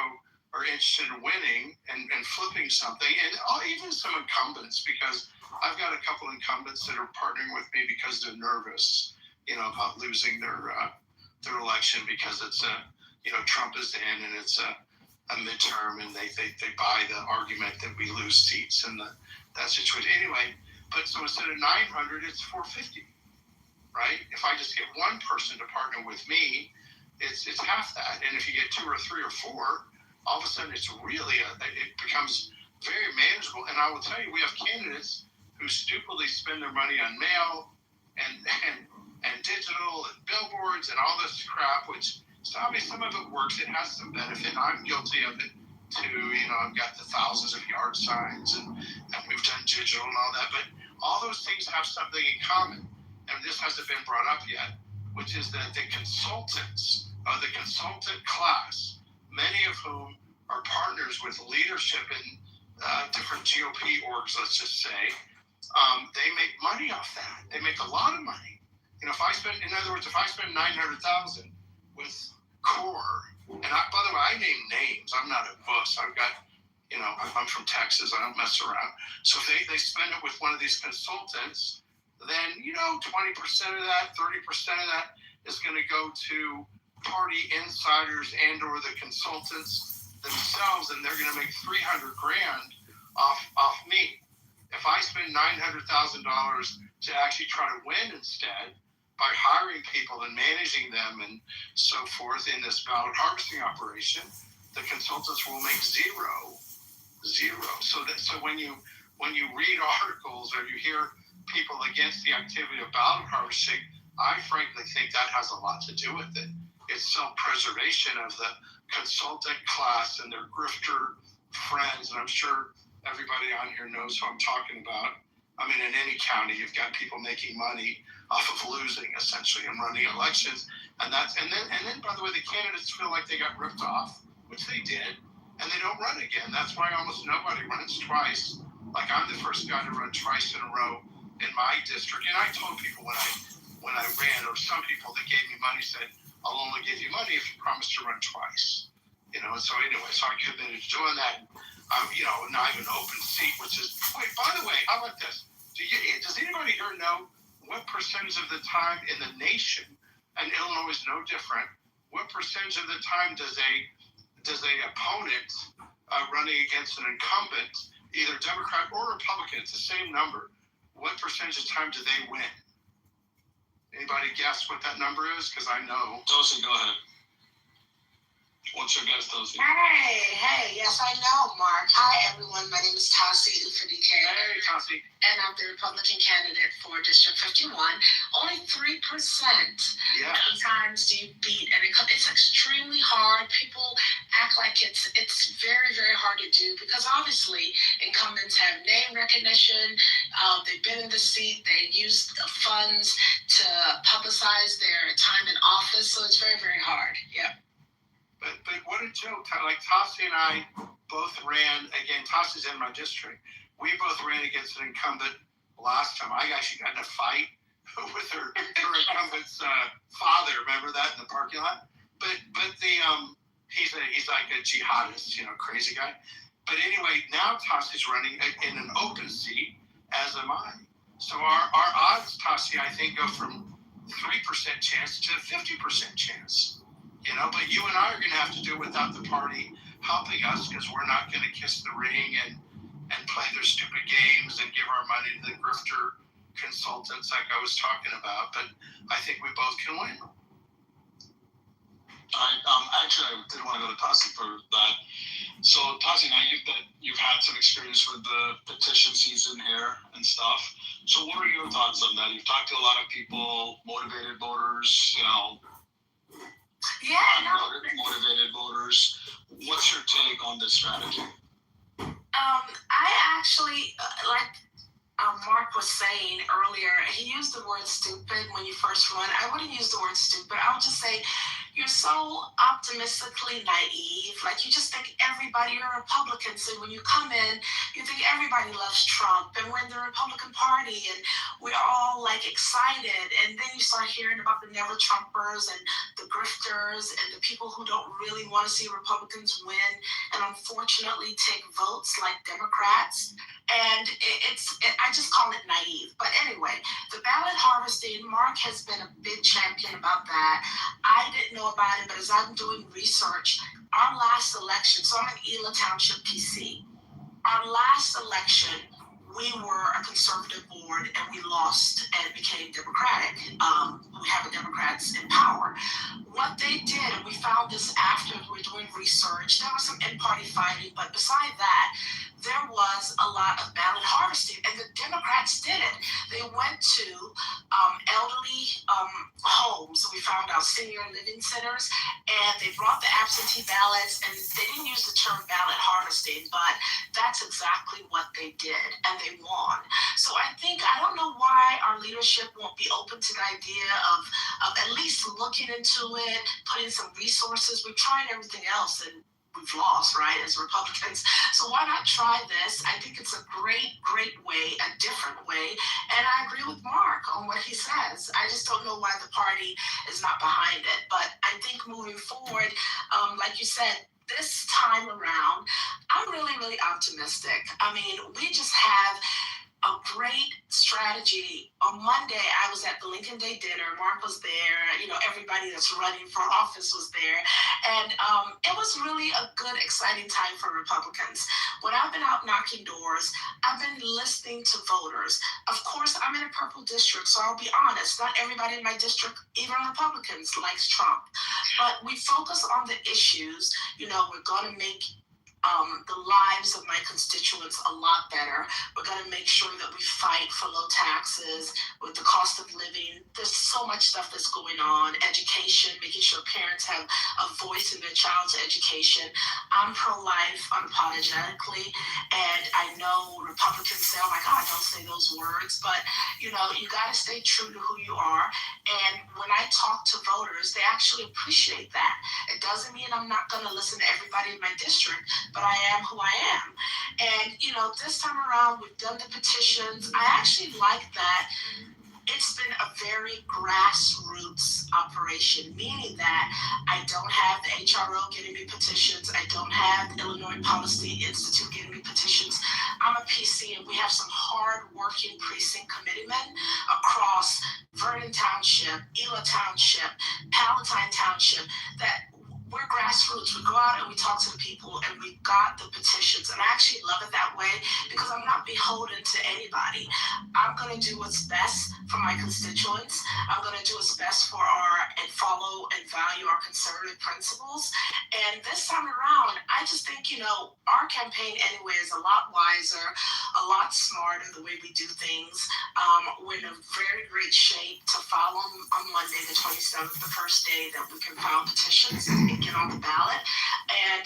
are interested in winning and flipping something, and even some incumbents, because I've got a couple incumbents that are partnering with me because they're nervous, about losing their election because it's Trump is in and it's a midterm, and they buy the argument that we lose seats in that situation anyway. But so instead of 900, it's 450, right? If I just get one person to partner with me, it's half that. And if you get 2 or 3 or 4, all of a sudden it becomes very manageable. And I will tell you, we have candidates who stupidly spend their money on mail and digital and billboards and all this crap, which obviously some of it works. It has some benefit. I'm guilty of it too. I've got the thousands of yard signs and we've done digital and all that, but all those things have something in common. And this hasn't been brought up yet, which is that the consultants, the consultant class, many of whom are partners with leadership in different GOP orgs, let's just say, they make money off that. They make a lot of money. If I spend 900,000 with CORE, and by the way, I name names. I'm not a wuss. I've got, I'm from Texas. I don't mess around. So if they spend it with one of these consultants, then 20% of that, 30% of that is going to go to party insiders and or the consultants themselves, and they're going to make $300,000 off me. If I spend $900,000 to actually try to win instead by hiring people and managing them and so forth in this ballot harvesting operation, the consultants will make zero. So when you read articles or you hear people against the activity of ballot harvesting, I frankly think that has a lot to do with it. It's self-preservation of the consultant class and their grifter friends, and I'm sure everybody on here knows who I'm talking about. I mean, in any county, you've got people making money off of losing, essentially, and running elections. And then, by the way, the candidates feel like they got ripped off, which they did, and they don't run again. That's why almost nobody runs twice. Like, I'm the first guy to run twice in a row in my district. And I told people when I ran, or some people that gave me money said, I'll only give you money if you promise to run twice. And so anyway, so I committed to doing that. Now I have an open seat, which is, wait, by the way, how about this? Does anybody here know what percentage of the time in the nation, and Illinois is no different, what percentage of the time does a opponent running against an incumbent, either Democrat or Republican, it's the same number, what percentage of time do they win? Anybody guess what that number is? Because I know. Tosi, go ahead. What's your guess, Tosi? Hey, yes, I know, Mark. Hi, everyone. My name is Tasi Ufadike. Hey, Tasi. And I'm the Republican candidate for District 51. Only 3% Yeah. of the times do you beat an incumbent. It's extremely hard. People act like it's very, very hard to do because obviously incumbents have name recognition. They've been in the seat. They use funds to publicize their time in office. So it's very, very hard. Yeah. But what a joke. Like Tasi and I both ran, again, Tossi's in my district. We both ran against an incumbent last time. I actually got in a fight with her incumbent's father. Remember that in the parking lot? But he's like a jihadist, crazy guy. But anyway, now Tossi's running in an open seat, as am I. So our odds, Tossi, I think, go from 3% chance to 50% chance. But you and I are going to have to do it without the party helping us, because we're not going to kiss the ring and play their stupid games and give our money to the grifter consultants like I was talking about. But I think we both can win. Actually, I did want to go to Tassi for that. So, Tassi, now you've had some experience with the petition season here and stuff. So, what are your thoughts on that? You've talked to a lot of people, motivated voters, motivated voters. What's your take on this strategy? I actually, like Mark was saying earlier, he used the word stupid when you first run. I wouldn't use the word stupid. I would just say you're so optimistically naive. Like, you just think you're a Republican, so when you come in, you think everybody loves Trump, and we're in the Republican Party, and we're all like excited, and then you start hearing about the never Trumpers and the grifters and the people who don't really want to see Republicans win, and unfortunately take votes like Democrats. And I just call it naive. But anyway, the ballot harvesting, Mark has been a big champion about that. I didn't know about it, but as I'm doing research, our last election, so I'm an Ela Township PC. Our last election, we were a conservative board and we lost and became Democratic. We have a Democrats in power. What they did, and we found this after we were doing research, there was some in-party fighting, but beside that, there was a lot of ballot harvesting, and the Democrats did it. They went to elderly homes, we found out senior living centers, and they brought the absentee ballots, and they didn't use the term ballot harvesting, but that's exactly what they did, and they won. So I don't know why our leadership won't be open to the idea of at least looking into it, putting some resources. We've tried everything else, and we've lost, right, as Republicans. So why not try this? I think it's a great, great way, a different way. And I agree with Mark on what he says. I just don't know why the party is not behind it. But I think moving forward, like you said, this time around, I'm really, really optimistic. I mean, we just have a great strategy. On Monday, I was at the Lincoln Day dinner. Mark was there. Everybody that's running for office was there. And it was really a good, exciting time for Republicans. When I've been out knocking doors, I've been listening to voters. Of course, I'm in a purple district, so I'll be honest. Not everybody in my district, even Republicans, likes Trump. But we focus on the issues. We're going to make the lives of my constituents a lot better. We're going to make sure that we fight for low taxes with the cost of living. There's so much stuff that's going on. Education, making sure parents have a voice in their child's education. I'm pro-life unapologetically, and I know Republicans say, oh my God, don't say those words, but you got to stay true to who you are. And when I talk to voters, they actually appreciate that. It doesn't mean I'm not going to listen to everybody in my district, but I am who I am. And, this time around, we've done the petitions. I actually like that. It's been a very grassroots operation, meaning that I don't have the HRO getting me petitions. I don't have the Illinois Policy Institute getting me petitions. I'm a PC, and we have some hard-working precinct committeemen across Vernon Township, Ela Township, Palatine Township that we're grassroots. We go out and we talk to the people, and we got the petitions. And I actually love it that way because I'm not beholden to anybody. I'm going to do what's best for my constituents. I'm going to do what's best for and follow and value our conservative principles. And this time around, I just think, our campaign anyway is a lot wiser, a lot smarter the way we do things. We're in a very great shape to follow on Monday, the 27th, the first day that we can file petitions and get on the ballot. And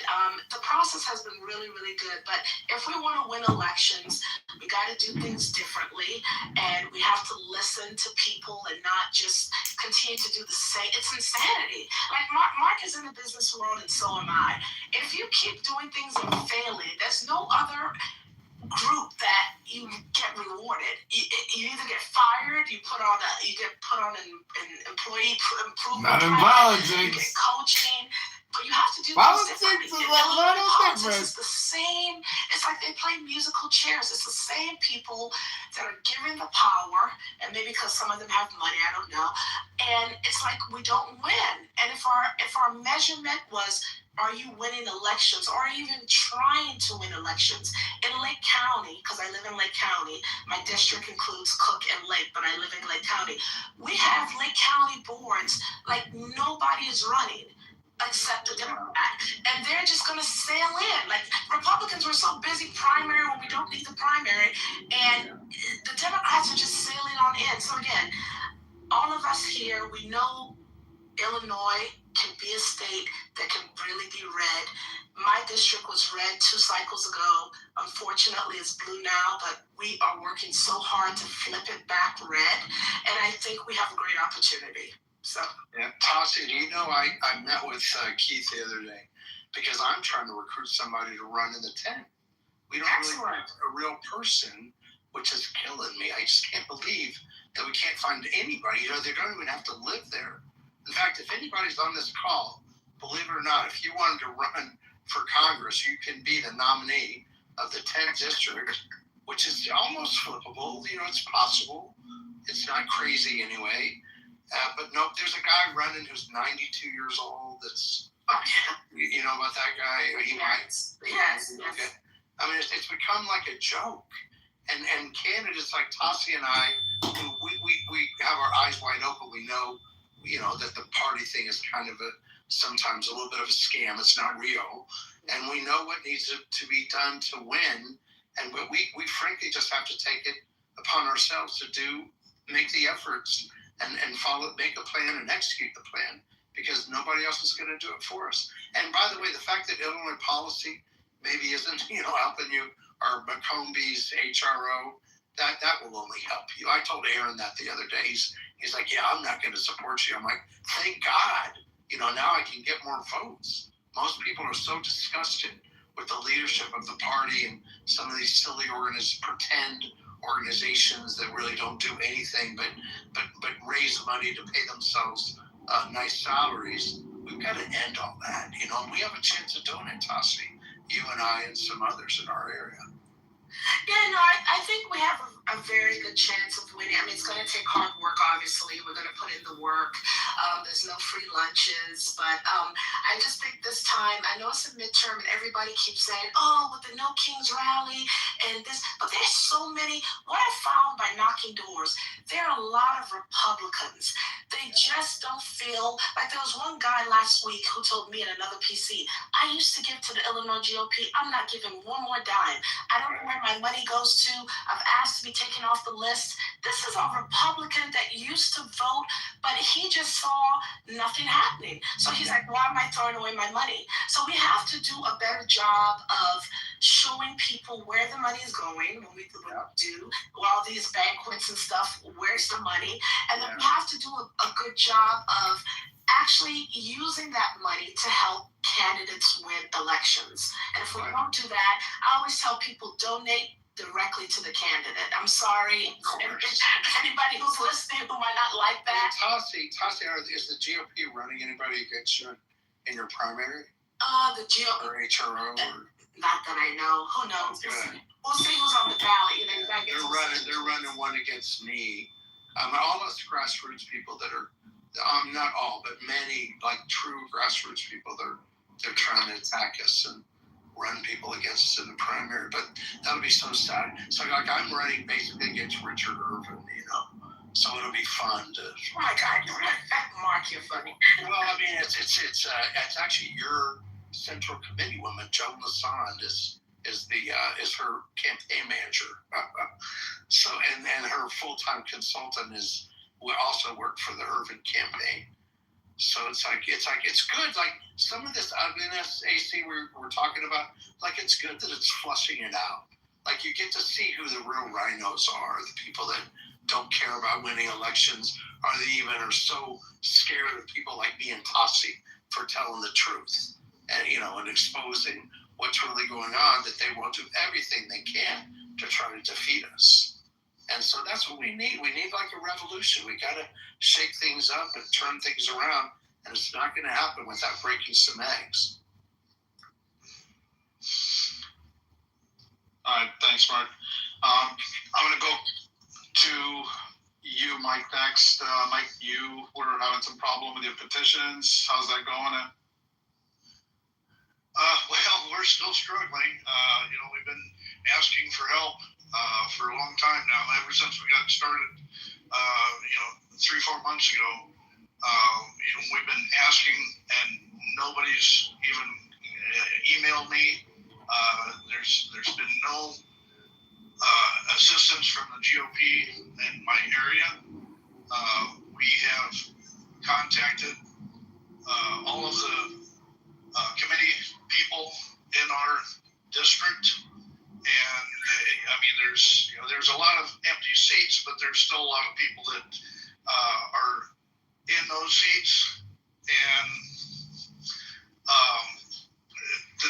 the process has been really, really good. But if we want to win elections, we got to do things differently, and we have to listen to people and not just continue to do the same. It's insanity. Like Mark is in the business world, and so am I. If you keep doing things and failing, no other group that you get rewarded. You either get fired, you get put on an employee improvement Not in plan, you politics. get coaching, but you have to do Politics things is differently. a little Politics different. is the same. It's like they play musical chairs. It's the same people that are given the power, and maybe because some of them have money, I don't know. And it's like we don't win. And if our measurement was, are you winning elections, or even trying to win elections? In Lake County, because I live in Lake County, my district includes Cook and Lake, but I live in Lake County. We have Lake County boards like nobody is running except the Democrat, and they're just going to sail in. Like Republicans were so busy primary when we don't need the primary, and the Democrats are just sailing on in. So again, all of us here, we know Illinois can be a state that can really be red. My district was red 2 cycles ago. Unfortunately, it's blue now, but we are working so hard to flip it back red, and I think we have a great opportunity. So, yeah, Tassi, do you know I met with Keith the other day because I'm trying to recruit somebody to run in the 10. We don't really have a real person, which is killing me. I just can't believe that we can't find anybody. They don't even have to live there. In fact, if anybody's on this call, believe it or not, if you wanted to run for Congress, you can be the nominee of the 10th district, which is almost flippable. It's possible. It's not crazy anyway. But no, there's a guy running who's 92 years old. You know about that guy? yes. Okay. I mean, it's become like a joke. And candidates like Tassi and I, who we have our eyes wide open. We know, that the party thing is kind of sometimes a little bit of a scam. It's not real. And we know what needs to be done to win. And we frankly just have to take it upon ourselves to make the efforts and make a plan and execute the plan, because nobody else is going to do it for us. And by the way, the fact that Illinois policy maybe isn't, helping you, or McCombie's HRO, that will only help you. I told Aaron that the other day. He's like, yeah, I'm not going to support you. I'm like, thank God. Now I can get more votes. Most people are so disgusted with the leadership of the party and some of these silly pretend organizations that really don't do anything but raise money to pay themselves nice salaries. We've got to end all that, and we have a chance of doing it, Tassi, you and I and some others in our area. Yeah, no, I think we have a very good chance of winning. I mean, it's going to take hard work, obviously. We're going to put in the work. There's no free lunches. But I just think this time, I know it's a midterm and everybody keeps saying, oh, with the No Kings rally and this. But there's so many. What I found by knocking doors, there are a lot of Republicans. They just don't feel like, there was one guy last week who told me in another PC, I used to give to the Illinois GOP. I'm not giving one more dime. I don't know where my money goes to. I've asked to be taken off the list. This is a Republican that used to vote, but he just saw nothing happening. So he's like, why am I throwing away my money? So we have to do a better job of showing people where the money is going when we do all these banquets and stuff. Where's the money? And then we have to do a good job of actually using that money to help candidates win elections. And if we don't do that, I always tell people, donate directly to the candidate. I'm sorry, anybody who's listening who might not like that. Tassi, is the GOP running anybody against you in your primary? The GOP or HRO? Not that I know. Who knows? Okay. We'll see who's on the ballot. They're running one against me. All us grassroots people that are, not all, but many like true grassroots people, they're trying to attack us and run people against us in the primary. But that would be so sad. So like I'm running basically against Richard Irvin, So it'll be fun to. Oh my God, Mark, you're funny. Well, I mean, it's actually your central committee woman, Joan Lassonde, is her campaign manager. So and her full-time consultant will also work for the Irvin campaign. So it's good. Like some of this ugliness, AC, we're talking about, like it's good that it's flushing it out. Like you get to see who the real rhinos are, the people that don't care about winning elections, or they even are so scared of people like me and Tassi for telling the truth and and exposing what's really going on, that they will do everything they can to try to defeat us. And so that's what we need. We need like a revolution. We got to shake things up and turn things around. And it's not going to happen without breaking some eggs. All right, thanks, Mark. I'm going to go to you, Mike, next. Mike, you were having some problem with your petitions. How's that going? Well, we're still struggling. We've been asking for help for a long time now. Ever since we got started, 3-4 months ago, we've been asking, and nobody's even emailed me. There's been no assistance from the GOP in my area. We have contacted all of the committee people in our district, and there's a lot of empty seats, but there's still a lot of people that are in those seats, and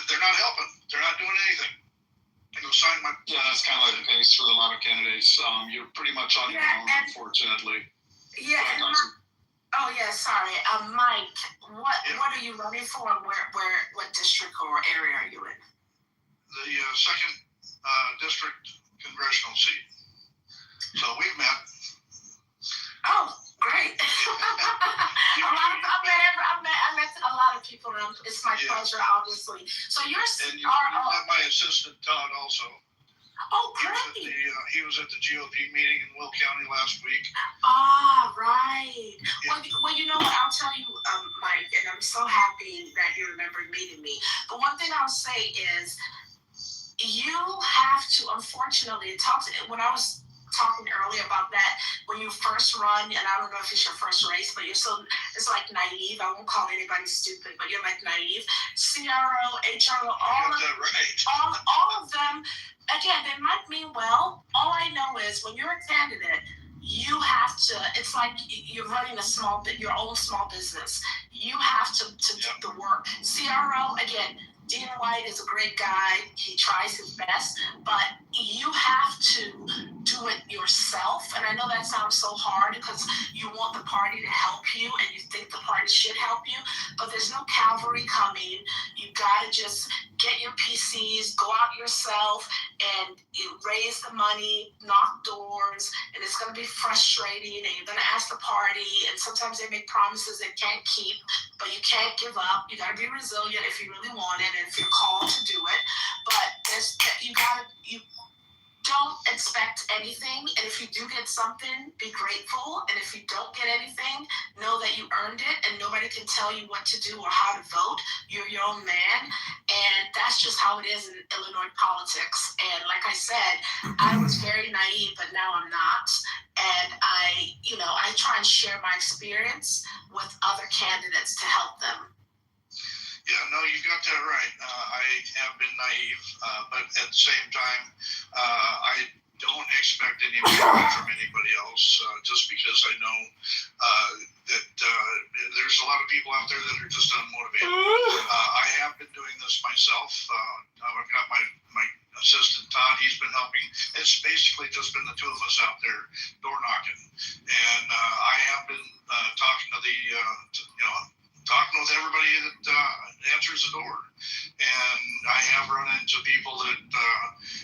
they're not helping. They're not doing anything. Yeah, that's kind of like the case with a lot of candidates. You're pretty much on your own, unfortunately. Yeah. Sorry. Mike, what are you running for? What district or area are you in? The second district congressional seat. So we've met. Oh, great. I met a lot of people. And it's my pleasure, obviously. So you met my assistant, Todd, also. Oh, great. He was at the GOP meeting in Will County last week. Ah, right. Yeah. Well, you know what? I'll tell you, Mike, and I'm so happy that you remembered meeting me. But one thing I'll say is you have to, unfortunately, when I was talking earlier about that, when you first run, and I don't know if it's your first race, but it's like naive. I won't call anybody stupid, but you're like naive. CRO, HRO, all of them, again, they might mean well. All I know is when you're a candidate, you have to, it's like you're running your own small business. You have to do the work. CRO, again, Dean White is a great guy. He tries his best, but you have to do it yourself. And I know that sounds so hard because you want the party to help you and you think the party should help you, but there's no cavalry coming. You got to just get your PCs, go out yourself and raise the money, knock doors, and it's going to be frustrating and you're going to ask the party, and sometimes they make promises they can't keep, but you can't give up. You got to be resilient if you really want it and if you're called to do it. But you don't expect anything, and if you do get something, be grateful, and if you don't get anything, know that you earned it, and nobody can tell you what to do or how to vote. You're your own man, and that's just how it is in Illinois politics. And like I said, I was very naive, but now I'm not, and I try and share my experience with other candidates to help them. Yeah, no, you got that right. I have been naive, but at the same time, I don't expect anything from anybody else, just because I know that there's a lot of people out there that are just unmotivated. I have been doing this myself. I've got my assistant, Todd. He's been helping. It's basically just been the two of us out there door knocking. And I have been talking with everybody that answers the door. And I have run into people that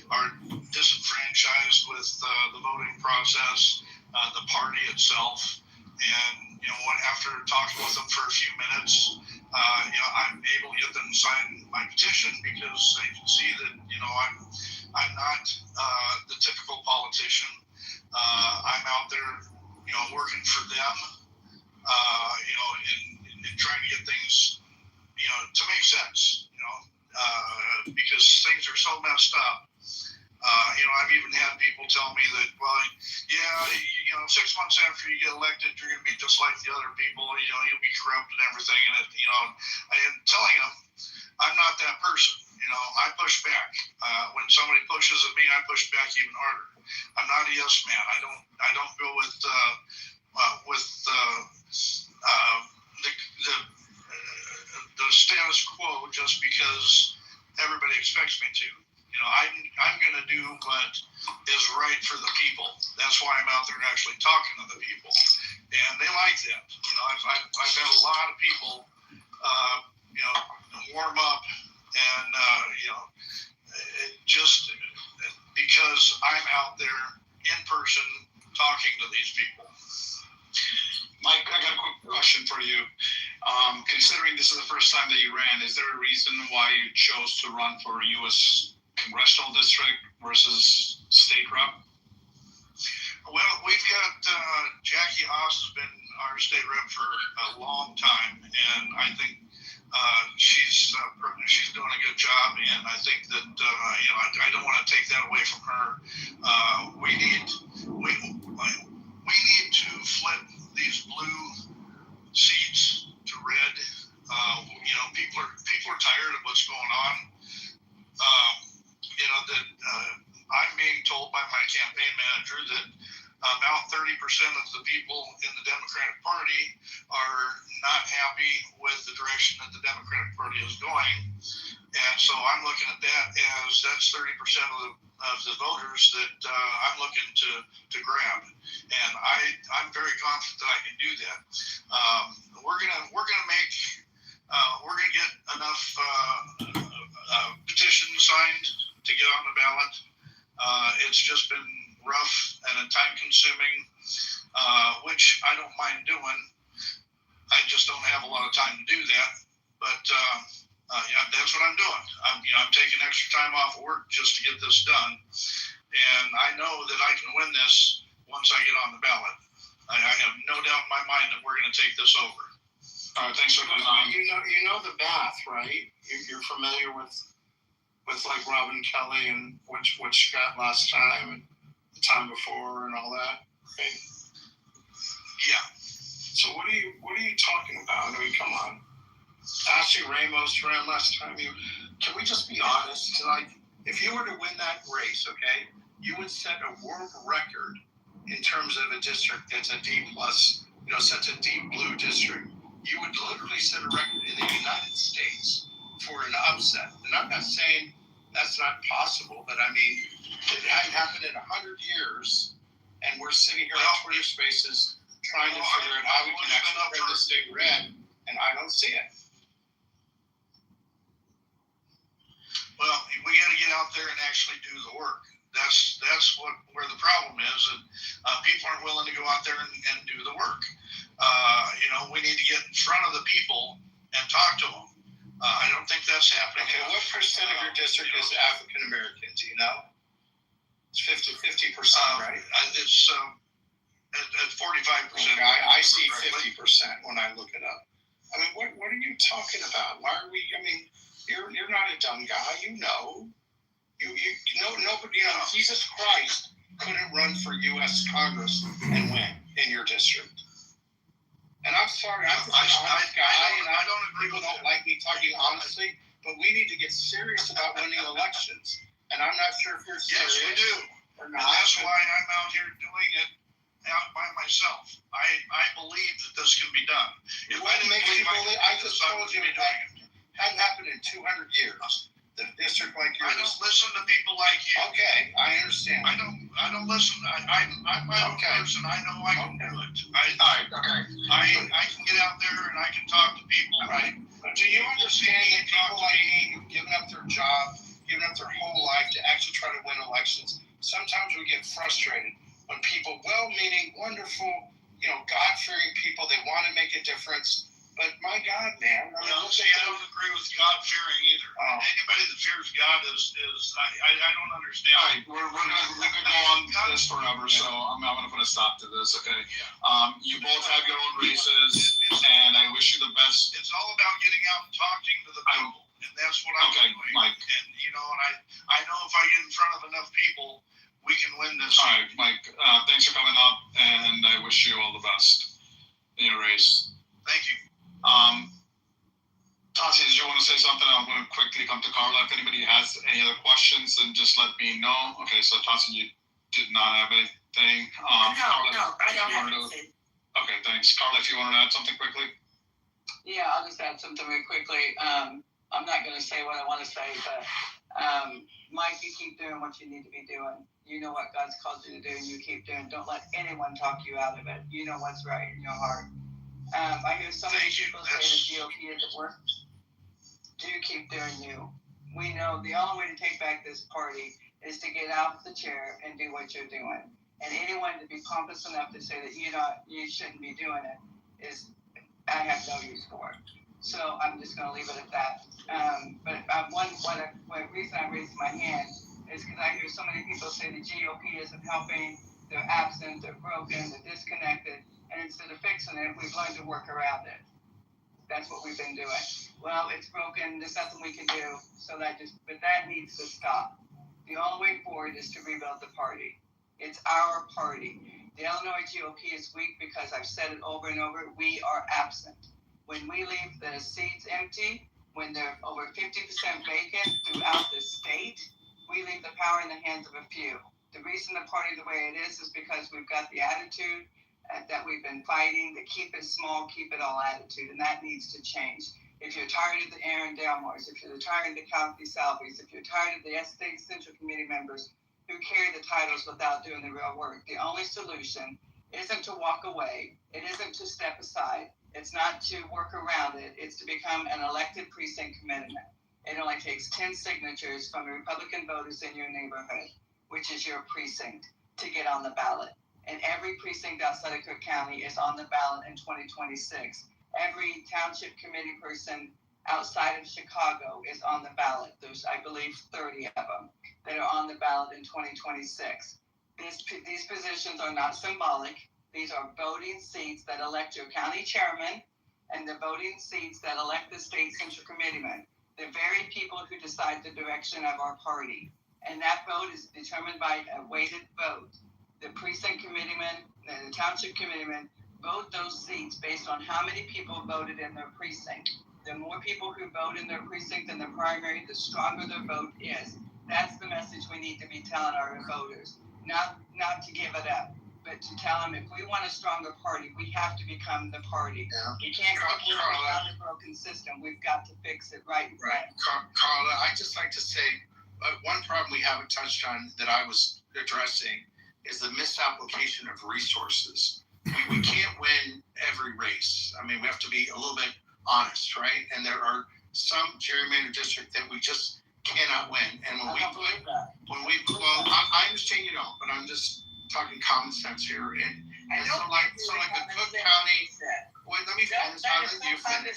are disenfranchised with the voting process, the party itself. And after talking with them for a few minutes, I'm able to get them to sign my petition because they can see that I'm not the typical politician. I'm out there working for them, in trying to get things to make sense, because things are so messed up. I've even had people tell me that, 6 months after you get elected, you're going to be just like the other people. You'll be corrupt and everything. And and telling them, I'm not that person. I push back. When somebody pushes at me, I push back even harder. I'm not a yes man. I don't go with the status quo just because everybody expects me to. You know, I'm going to do what is right for the people. That's why I'm out there actually talking to the people, and they like that. You know, I've had a lot of people, you know, warm up, and you know, just because I'm out there in person talking to these people. Mike, I got a quick question for you. Considering this is the first time that you ran, is there a reason why you chose to run for U.S. congressional district versus state rep? Well, we've got Jackie Haas has been our state rep for a long time, and I think she's doing a good job. And I think that you know, I don't want to take that away from her. We need to flip these blue seats to red. You know, people are tired of what's going on. You know, that I'm being told by my campaign manager that about 30% of the people in the Democratic Party are not happy with the direction that the Democratic Party is going. And so I'm looking at that as that's 30% of the voters that I'm looking to grab. And I'm very confident that I can do that. We're gonna get enough petitions signed to get on the ballot. It's just been rough and time consuming, which I don't mind doing. I just don't have a lot of time to do that. But yeah, that's what I'm doing. I'm taking extra time off of work just to get this done. And I know that I can win this once I get on the ballot. I have no doubt in my mind that we're going to take this over. All right, thanks for coming on. You know the bath, right? You're familiar with like Robin Kelly and what she got last time and the time before and all that. Right? Yeah. So what are you talking about? I mean, come on. Ashley Ramos ran last time. Can we just be honest? Like, if you were to win that race, okay, you would set a world record in terms of a district that's a D plus, you know, such a deep blue district. You would literally set a record in the United States for an upset. And I'm not saying that's not possible, but I mean, it hadn't happened in 100 years, and we're sitting here on Twitter Spaces trying to figure out how we can actually turn the state red, and I don't see it. Well, we got to get out there and actually do the work. That's where the problem is, and people aren't willing to go out there and do the work. You know, we need to get in front of the people and talk to them. I don't think that's happening. Okay, what percent of your district is African American? Do you know? It's 50%, right? It's at 45%. Okay, I see 50% when I look it up. I mean, what are you talking about? Why are we? I mean, you're not a dumb guy. You know. You know, nobody. You know, Jesus Christ couldn't run for U.S. Congress and win in your district. And I'm sorry, I'm just an honest guy, and I don't agree. People don't like me talking honestly, but we need to get serious about winning elections. And I'm not sure if you're serious. Yes, we do. Or not. And that's why I'm out here doing it out by myself. I believe that this can be done. If what makes you believe? I just told you it hadn't happened in 200 years. The district like yours. I don't listen to people like you. Okay, I understand. I don't listen. I'm my own person. I know I can do it. I can get out there and I can talk to people. Right. But do you understand that people like me who've given up their job, given up their whole life to actually try to win elections, sometimes we get frustrated when people, well-meaning, wonderful, you know, God-fearing people, they want to make a difference. But my God, man. I don't agree with God fearing either. Anybody that fears God is I don't understand. All right, we could go on this forever, so I'm going to put a stop to this, okay? You both have your own races, and I wish you the best. It's all about getting out and talking to the people, and that's what I'm doing. Mike. And, you know, and I know if I get in front of enough people, we can win this. All right, Mike, thanks for coming up, and I wish you all the best in your race. Thank you. Tati, did you want to say something? I'm going to quickly come to Carla. If anybody has any other questions, then just let me know. Okay, so Tati, you did not have anything. Carla, No, I don't have anything. Okay, thanks. Carla, if you want to add something quickly. Yeah, I'll just add something very quickly. I'm not going to say what I want to say, but Mike, you keep doing what you need to be doing. You know what God's called you to do, and you keep doing. Don't let anyone talk you out of it. You know what's right in your heart. I hear so many people say the GOP isn't working. Do keep doing you. We know the only way to take back this party is to get out of the chair and do what you're doing. And anyone to be pompous enough to say that you shouldn't be doing it is, I have no use for it. So I'm just going to leave it at that. But one reason I raised my hand is because I hear so many people say the GOP isn't helping. They're absent. They're broken. They're disconnected. And instead of fixing it, we've learned to work around it. That's what we've been doing. Well, it's broken. There's nothing we can do. But that needs to stop. The only way forward is to rebuild the party. It's our party. The Illinois GOP is weak because I've said it over and over. We are absent. When we leave the seats empty, when they're over 50% vacant throughout the state, we leave the power in the hands of a few. The reason the party the way it is because we've got the attitude that we've been fighting, the keep it small, keep it all attitude, and that needs to change. If you're tired of the Aaron Delmores, if you're tired of the Kathy Salvies, if you're tired of the State Central Committee members who carry the titles without doing the real work, the only solution isn't to walk away. It isn't to step aside. It's not to work around it. It's to become an elected precinct commitment. It only takes 10 signatures from the Republican voters in your neighborhood, which is your precinct, to get on the ballot. And every precinct outside of Cook County is on the ballot in 2026. Every township committee person outside of Chicago is on the ballot. There's, I believe, 30 of them that are on the ballot in 2026. These positions are not symbolic. These are voting seats that elect your county chairman and the voting seats that elect the state central committeemen. The very people who decide the direction of our party. And that vote is determined by a weighted vote. The precinct committeemen and the township committeemen vote those seats based on how many people voted in their precinct. The more people who vote in their precinct in the primary, the stronger their vote is. That's the message we need to be telling our voters. Not to give it up, but to tell them if we want a stronger party, we have to become the party. Yeah. We can't continue around a broken system. We've got to fix it right. Carla, I'd just like to say one problem we haven't touched on that I was addressing is the misapplication of resources. We can't win every race. I mean, we have to be a little bit honest, right? And there are some gerrymandered districts that we just cannot win. And I understand you don't, but I'm just talking common sense here. And so like the Cook County. Wait, let me finish. I'll let you finish.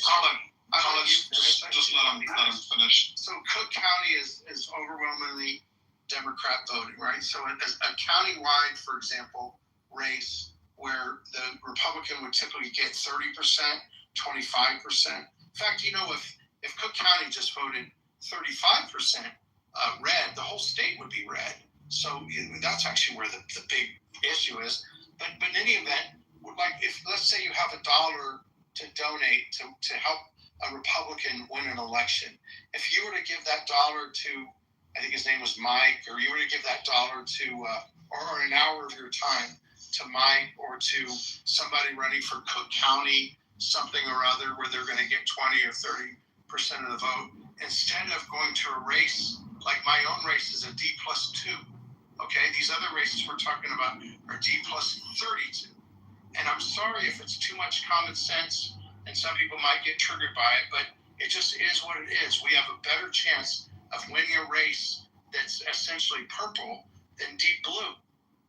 Just let him finish. So Cook County is overwhelmingly Democrat voting, right? So a county-wide, for example, race where the Republican would typically get 30%, 25%. In fact, if Cook County just voted 35% red, the whole state would be red. So that's actually where the big issue is. But in any event, like if let's say you have $1 to donate to help a Republican win an election, if you were to give that dollar to, I think his name was Mike, or you were to give that dollar to, or an hour of your time to Mike or to somebody running for Cook County, something or other, where they're going to get 20 or 30% of the vote, instead of going to a race, like my own race is a D+2. Okay, these other races we're talking about are D+32. And I'm sorry if it's too much common sense, and some people might get triggered by it, but it just is what it is. We have a better chance of winning a race that's essentially purple than deep blue.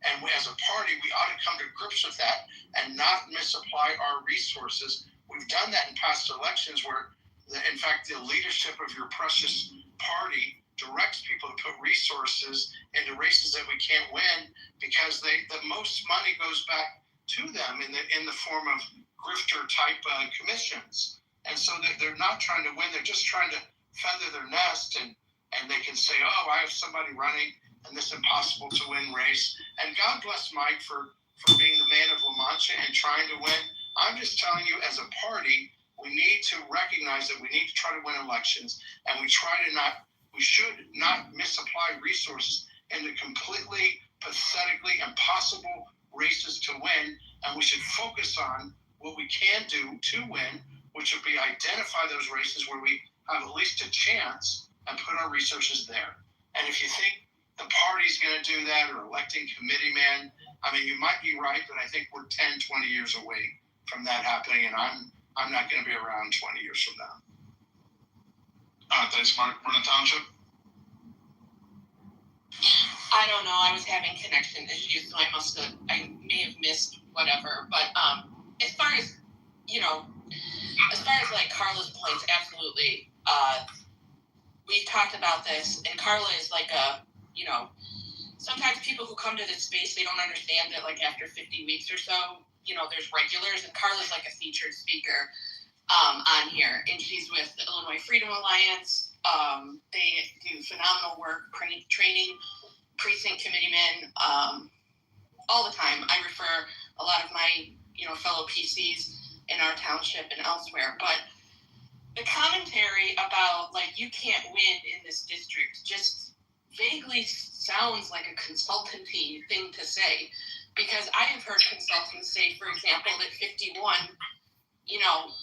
And as a party, we ought to come to grips with that and not misapply our resources. We've done that in past elections where, in fact, the leadership of your precious party directs people to put resources into races that we can't win because the most money goes back to them in the form of grifter type commissions. And so they're not trying to win, they're just trying to feather their nest and they can say, oh, I have somebody running in this impossible to win race. And God bless Mike for being the man of La Mancha and trying to win. I'm just telling you, as a party, we need to recognize that we need to try to win elections, and we should not misapply resources into completely, pathetically impossible races to win, and we should focus on what we can do to win, which would be identify those races where we have at least a chance and put our resources there. And if you think the party's going to do that or electing committeeman, I mean, you might be right, but I think we're 10, 20 years away from that happening, and I'm not going to be around 20 years from now. Thanks, Mark. Vernon Township? I don't know. I was having connection issues, so I may have missed whatever. But as far as, like Carla's points, absolutely. We've talked about this, and Carla is like sometimes people who come to this space, they don't understand that like after 50 weeks or so, there's regulars, and Carla's like a featured speaker on here, and she's with the Illinois Freedom Alliance. They do phenomenal work training precinct committeemen all the time. I refer a lot of my fellow PCs in our township and elsewhere, but the commentary about like you can't win in this district just vaguely sounds like a consultancy thing to say, because I have heard consultants say, for example, that 51,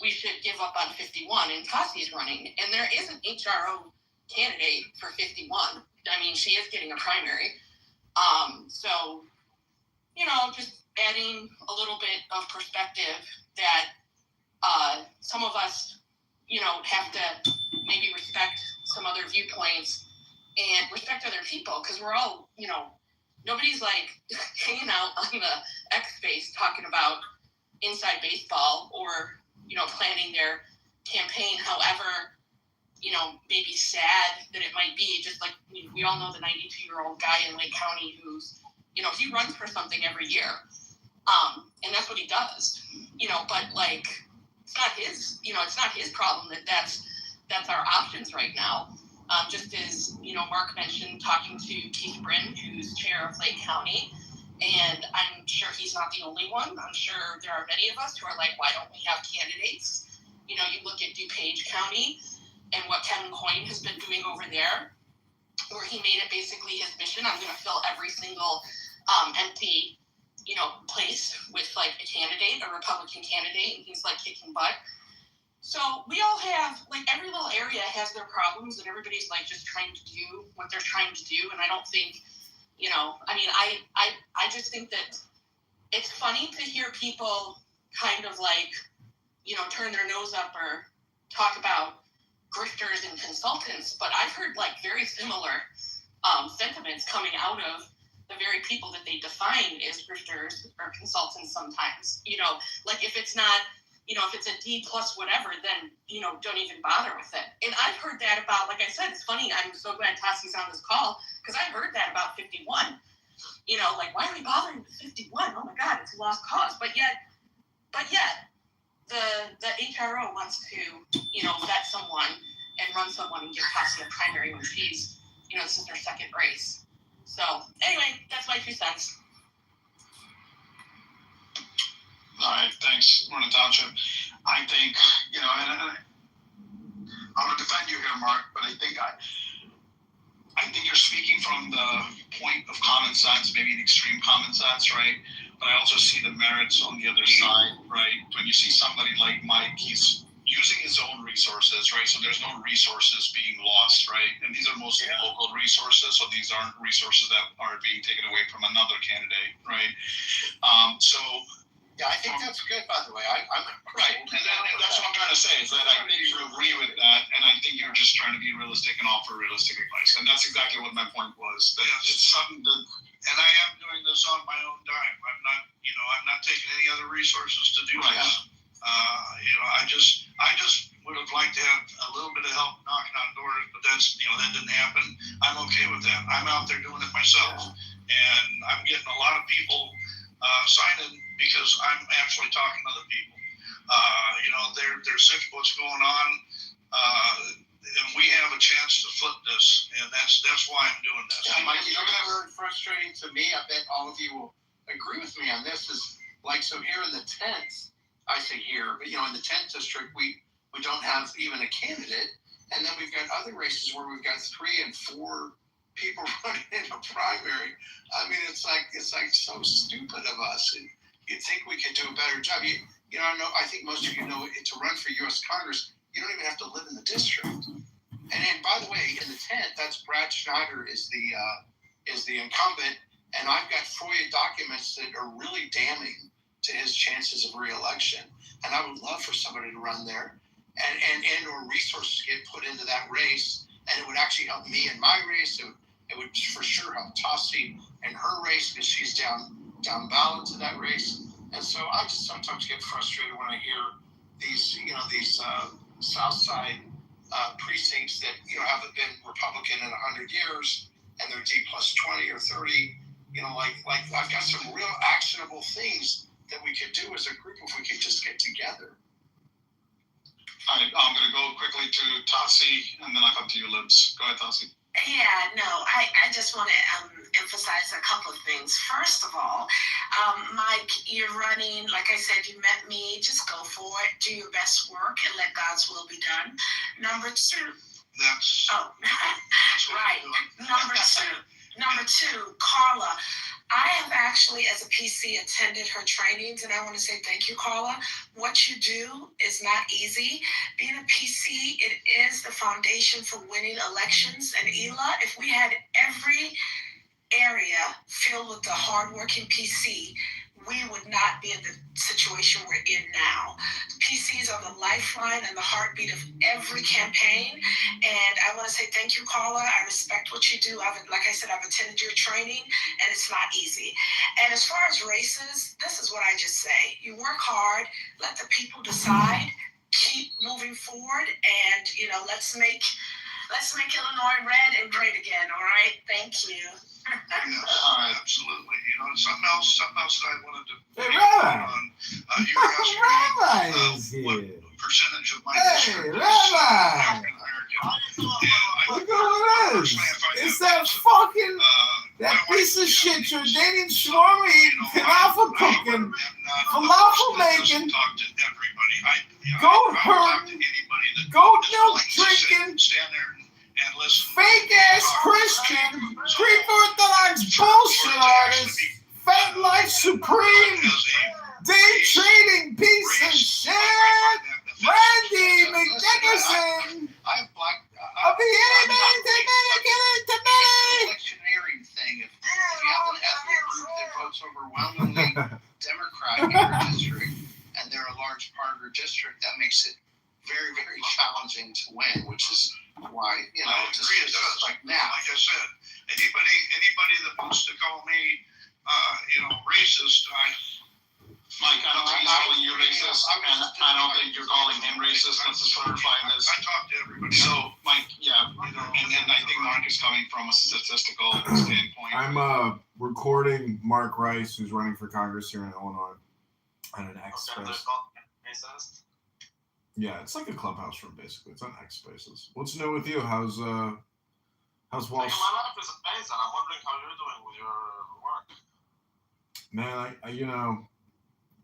we should give up on 51 and Tossie's running, and there is an HRO candidate for 51. I mean, she is getting a primary. So, just adding a little bit of perspective that some of us, have to maybe respect some other viewpoints and respect other people, because we're all, nobody's like hanging out on the X space talking about inside baseball or, planning their campaign. However, maybe sad that it might be, just like we all know the 92-year-old guy in Lake County who's, he runs for something every year. And that's what he does, but like, it's not his problem that's our options right now. Just as, Mark mentioned, talking to Keith Bryn, who's chair of Lake County, and I'm sure he's not the only one. I'm sure there are many of us who are like, why don't we have candidates? You look at DuPage County and what Kevin Coyne has been doing over there, where he made it basically his mission. I'm going to fill every single empty, place with like a candidate, a Republican candidate, and he's like kicking butt. So we all have, like, every little area has their problems, and everybody's like just trying to do what they're trying to do. And I don't think, I just think that it's funny to hear people kind of like, turn their nose up or talk about grifters and consultants, but I've heard like very similar sentiments coming out of the very people that they define as grifters or consultants sometimes. Like if it's not, if it's a D plus whatever, then, don't even bother with it. And I've heard that about, like I said, it's funny, I'm so glad Tossie's on this call, because I've heard that about 51. Like, why are we bothering with 51? Oh my God, it's a lost cause. But yet, the HRO wants to, vet someone and run someone and give Tossie a primary when she's, this is her second race. So anyway, that's my 2 cents. All right, thanks, Vernon Township. I think, and I'm going to defend you here, Mark, but I think you're speaking from the point of common sense, maybe an extreme common sense, right? But I also see the merits on the other side, right? When you see somebody like Mike, he's using his own resources, right? So there's no resources being lost, right? And these are mostly local resources, so these aren't resources that are being taken away from another candidate, right? Yeah, I think that's good, by the way. I'm right, and that's what I'm trying to say, is that I think you agree with that, and I think you're just trying to be realistic and offer realistic advice. And that's exactly what my point was. That it's something that, and I am doing this on my own dime. I'm not taking any other resources to do this. I just would have liked to have a little bit of help knocking on doors, but that's, that didn't happen. I'm okay with that. I'm out there doing it myself, and I'm getting a lot of people signing because I'm actually talking to other people. They're sick of what's going on, and we have a chance to flip this, and that's why I'm doing this. Yeah, Mike, what's frustrating to me, I bet all of you will agree with me on this, is like, so here in the 10th, I say here, but in the 10th district, we don't have even a candidate, and then we've got other races where we've got 3 and 4 people running in a primary. I mean, it's like so stupid of us, and you'd think we could do a better job. I think most of you know, to run for U.S. Congress, you don't even have to live in the district. And by the way, in the tent, that's Brad Schneider is the incumbent, and I've got FOIA documents that are really damning to his chances of re-election. And I would love for somebody to run there, and or resources get put into that race, and it would actually help me in my race. It would for sure help Tossie in her race because she's down ballot to that race. And so I just sometimes get frustrated when I hear these South Side precincts that haven't been Republican in 100 years, and they're D+20 or 30. Like I've got some real actionable things that we could do as a group if we could just get together. I'm going to go quickly to Tassi, and then I'll come to you, Libs. Go ahead, Tassi. Yeah, no, I just want to emphasize a couple of things. First of all, Mike, you're running, like I said, you met me, just go for it, do your best work, and let God's will be done. Number two. Right. Number two, Carla. I have actually, as a PC, attended her trainings, and I want to say thank you, Carla. What you do is not easy. Being a PC, it is the foundation for winning elections. And Ela, if we had every area filled with the hardworking PC, we would not be in the situation we're in now. PCs are the lifeline and the heartbeat of every campaign. And I want to say thank you, Carla. I respect what you do. Like I said, I've attended your training, and it's not easy. And as far as races, this is what I just say. You work hard, let the people decide, keep moving forward, and let's make Illinois red and great again. All right, thank you. Yes, absolutely. Something else that I wanted to Hey, Rabbi. on. You were asking Rabbi me is here. what percentage of my Hey, district is Rabbi. African American. Look at what it is. It's that fucking, that piece of shit Jordanian Shlomi, falafel cooking, falafel making, Talk to everybody. goat herding, goat milk drinking, stand there and listen. fake ass Christian, Greek Orthodox bullshit artist, fat life supreme, day trading piece of shit, Randy McDickerson of the Electioneering thing. If you have an ethnic group that votes overwhelmingly Democrat in your district, and they're a large part of your district, that makes it very, very challenging to win, which is why, just like now. Like I said, anybody that wants to call me, racist, Mike, I don't think he's calling you racist, and I don't think you're calling him racist. Let's just clarify this. I talk to everybody. So, Mike, and I think Mark is coming from a statistical standpoint. I'm recording Mark Rice, who's running for Congress here in Illinois, on an X Space. Yeah, it's like a clubhouse room basically. It's on X Spaces. What's new with you? How's Wall? My life is amazing. I'm wondering how you're doing with your work. Man, I dude.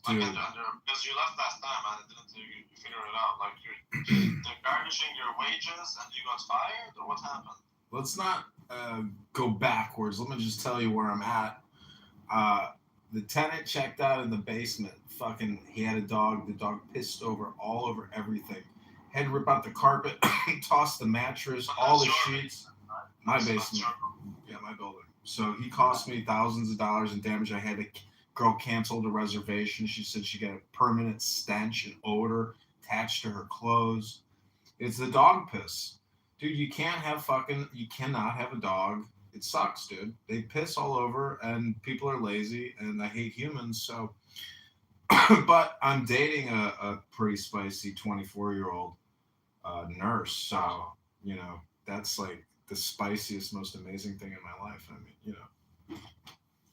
Because you left last time and you figure it out. Like they're garnishing your wages and you got fired, or what happened? Let's not go backwards. Let me just tell you where I'm at. The tenant checked out in the basement. He had a dog. The dog pissed all over everything. Had to rip out the carpet, tossed the mattress, all the sheets. My basement. Yeah, my building. So he cost me thousands of dollars in damage. I had a girl cancel the reservation. She said she got a permanent stench and odor attached to her clothes. It's the dog piss. Dude, you cannot have a dog. It sucks, dude. They piss all over, and people are lazy, and I hate humans, so. But I'm dating a pretty spicy 24-year-old nurse, so, that's like the spiciest, most amazing thing in my life. I mean, You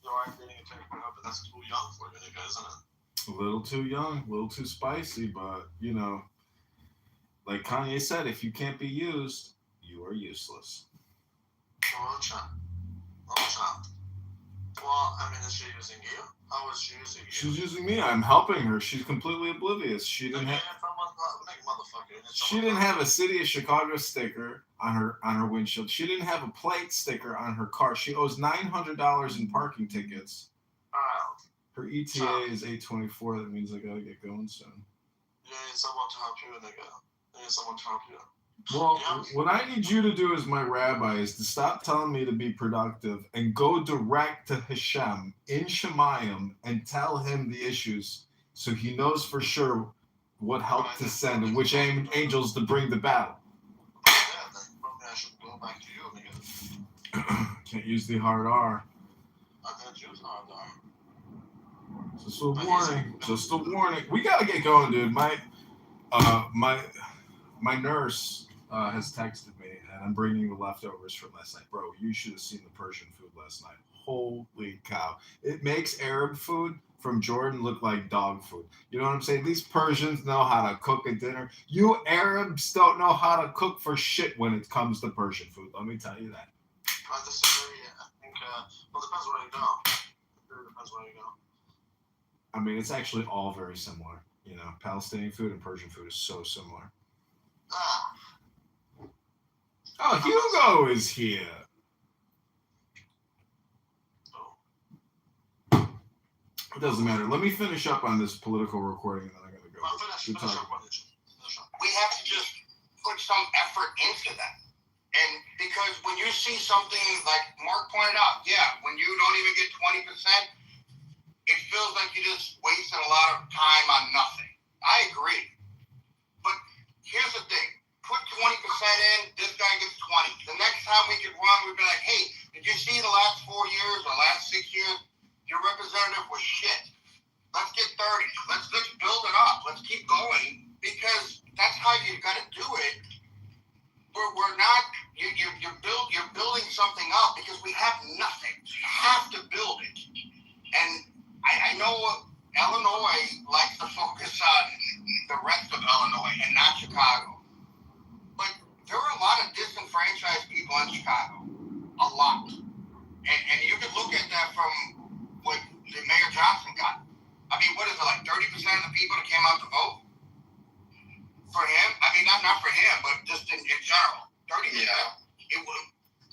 are dating a 24-year-old, but that's too young for you, nigga, isn't it? a little too young, a little too spicy, but, like Kanye said, if you can't be used, you are useless. Oh, champ. Well, I mean, is she using you? How is she using you? She's using me. I'm helping her. She's completely oblivious. She didn't have a City of Chicago sticker on her windshield. She didn't have a plate sticker on her car. She owes $900 in parking tickets. Her ETA is 824. That means I gotta get going soon. You need someone to help you, nigga. You need someone to help you. Well, what I need you to do as my rabbi is to stop telling me to be productive and go direct to Hashem in Shemayim and tell him the issues so he knows for sure what help to send and which angels to bring to battle. Yeah, then probably I should go back to you because Can't use the hard R. I can't use hard R. Just a warning. Just a warning. We gotta get going, dude. My nurse has texted me, and I'm bringing the leftovers from last night. Bro, you should have seen the Persian food last night. Holy cow. It makes Arab food from Jordan look like dog food. You know what I'm saying? These Persians know how to cook a dinner. You Arabs don't know how to cook for shit when it comes to Persian food. Let me tell you that. I disagree. I think, well, it depends where you go. It really depends where you go. I mean, it's actually all very similar. You know, Palestinian food and Persian food is so similar. Ah, Oh, Hugo is here. It doesn't matter. Let me finish up on this political recording, and then I'm gonna go. well, finish Good up talk. what you finish up. We have to just put some effort into that. And because when you see something like Mark pointed out, yeah, when you don't even get 20%, it feels like you just wasted a lot of time on nothing. I agree. But here's the thing. Put 20% in, this guy gets 20. The next time we could run, we'd be like, hey, did you see the last 4 years or last 6 years? Your representative was shit. Let's get 30. Let's build it up. Let's keep going because that's how you got to do it. We're not. You're building something up because we have nothing. You have to build it. And I know Illinois likes to focus on the rest of Illinois and not Chicago. But there are a lot of disenfranchised people in Chicago. A lot. And you could look at that from what Mayor Johnson got. I mean, what is it, like 30% of the people that came out to vote for him? I mean, not for him, but just in general. 30%. Yeah.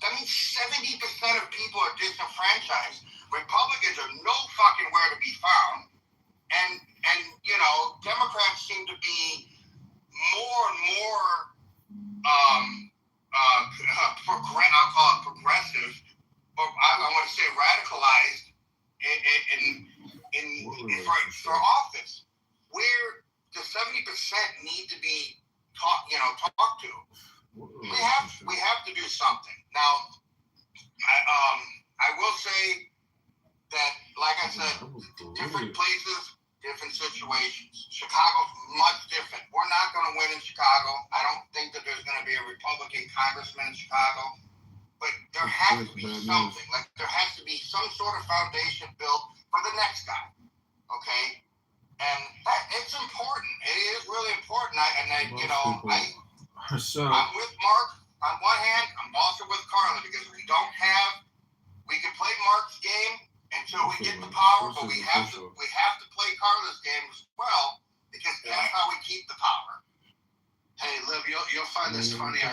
That means 70% of people are disenfranchised. Republicans are no fucking where to be found. And you know, Democrats seem to be more and more I'll call it progressive, but I want to say radicalized for office, where the 70% need to be talked to. We have to do something. Now, I will say that, like I said, different places, different situations. Chicago's much different. We're not going to win in Chicago. I don't think that there's going to be a Republican congressman in Chicago. But there has to be something. Like, there has to be some sort of foundation built for the next guy. Okay? And it's important. It is really important. I'm with Mark on one hand. I'm also with Carla because we can play Mark's game until we get the power, but we have to play Carla's game as well because that's how we keep the power. Hey, Liv, you'll find this funny.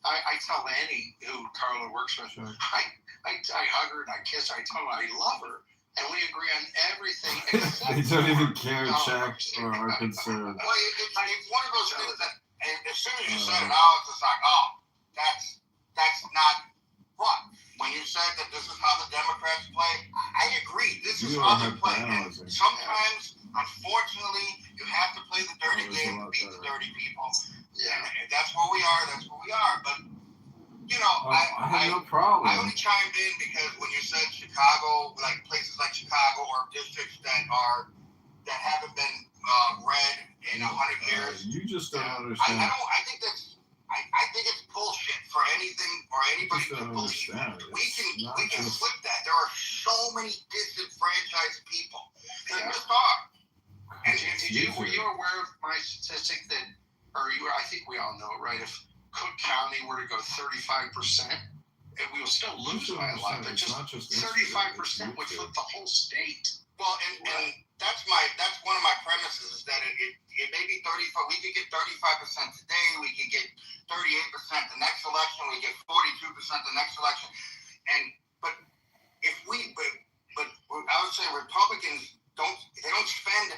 I tell Annie, who Carla works with, I hug her and I kiss her. I tell her I love her, and we agree on everything. They don't even care, Chuck, or are concerned. Well, it's one of those things that as soon as you said it out, it's just like, oh, that's not what. When you said that this is how the Democrats play, I agree. This is how they play. And sometimes, unfortunately, you have to play the dirty game to beat the dirty people. Yeah, and that's where we are. That's where we are. But you know, I have no problem. I only chimed in because when you said Chicago, like places like Chicago or districts that haven't been red in 100 years, you just don't understand. I think it's bullshit for anything or anybody to believe. We can flip that. There are so many disenfranchised people. They just are. And were you aware of my statistic that, I think we all know, right? If Cook County were to go 35%, and we will still lose by a lot, but just 35% would flip the whole state. Well, and that's one of my premises is that it may be 35. We could get 35% today. We could get 38% the next election. We get 42% the next election. But I would say Republicans don't spend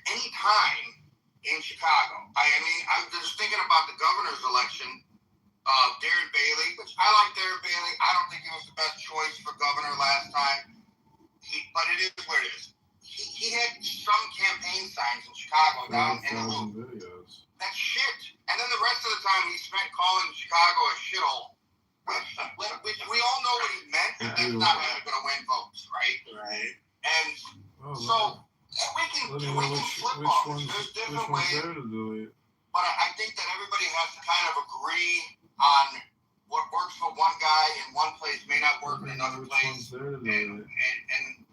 any time in Chicago. I mean, I'm just thinking about the governor's election. Darren Bailey, which I like Darren Bailey. I don't think he was the best choice for governor last time. But it is what it is. He had some campaign signs in Chicago down in the loop. videos. That's shit. And then the rest of the time he spent calling Chicago a shithole, which we all know what he meant, but that's not really going to win votes, right? Right. And so we can flip on. There's different ways. But I think that everybody has to kind of agree on what works for one guy in one place may not work in another place. And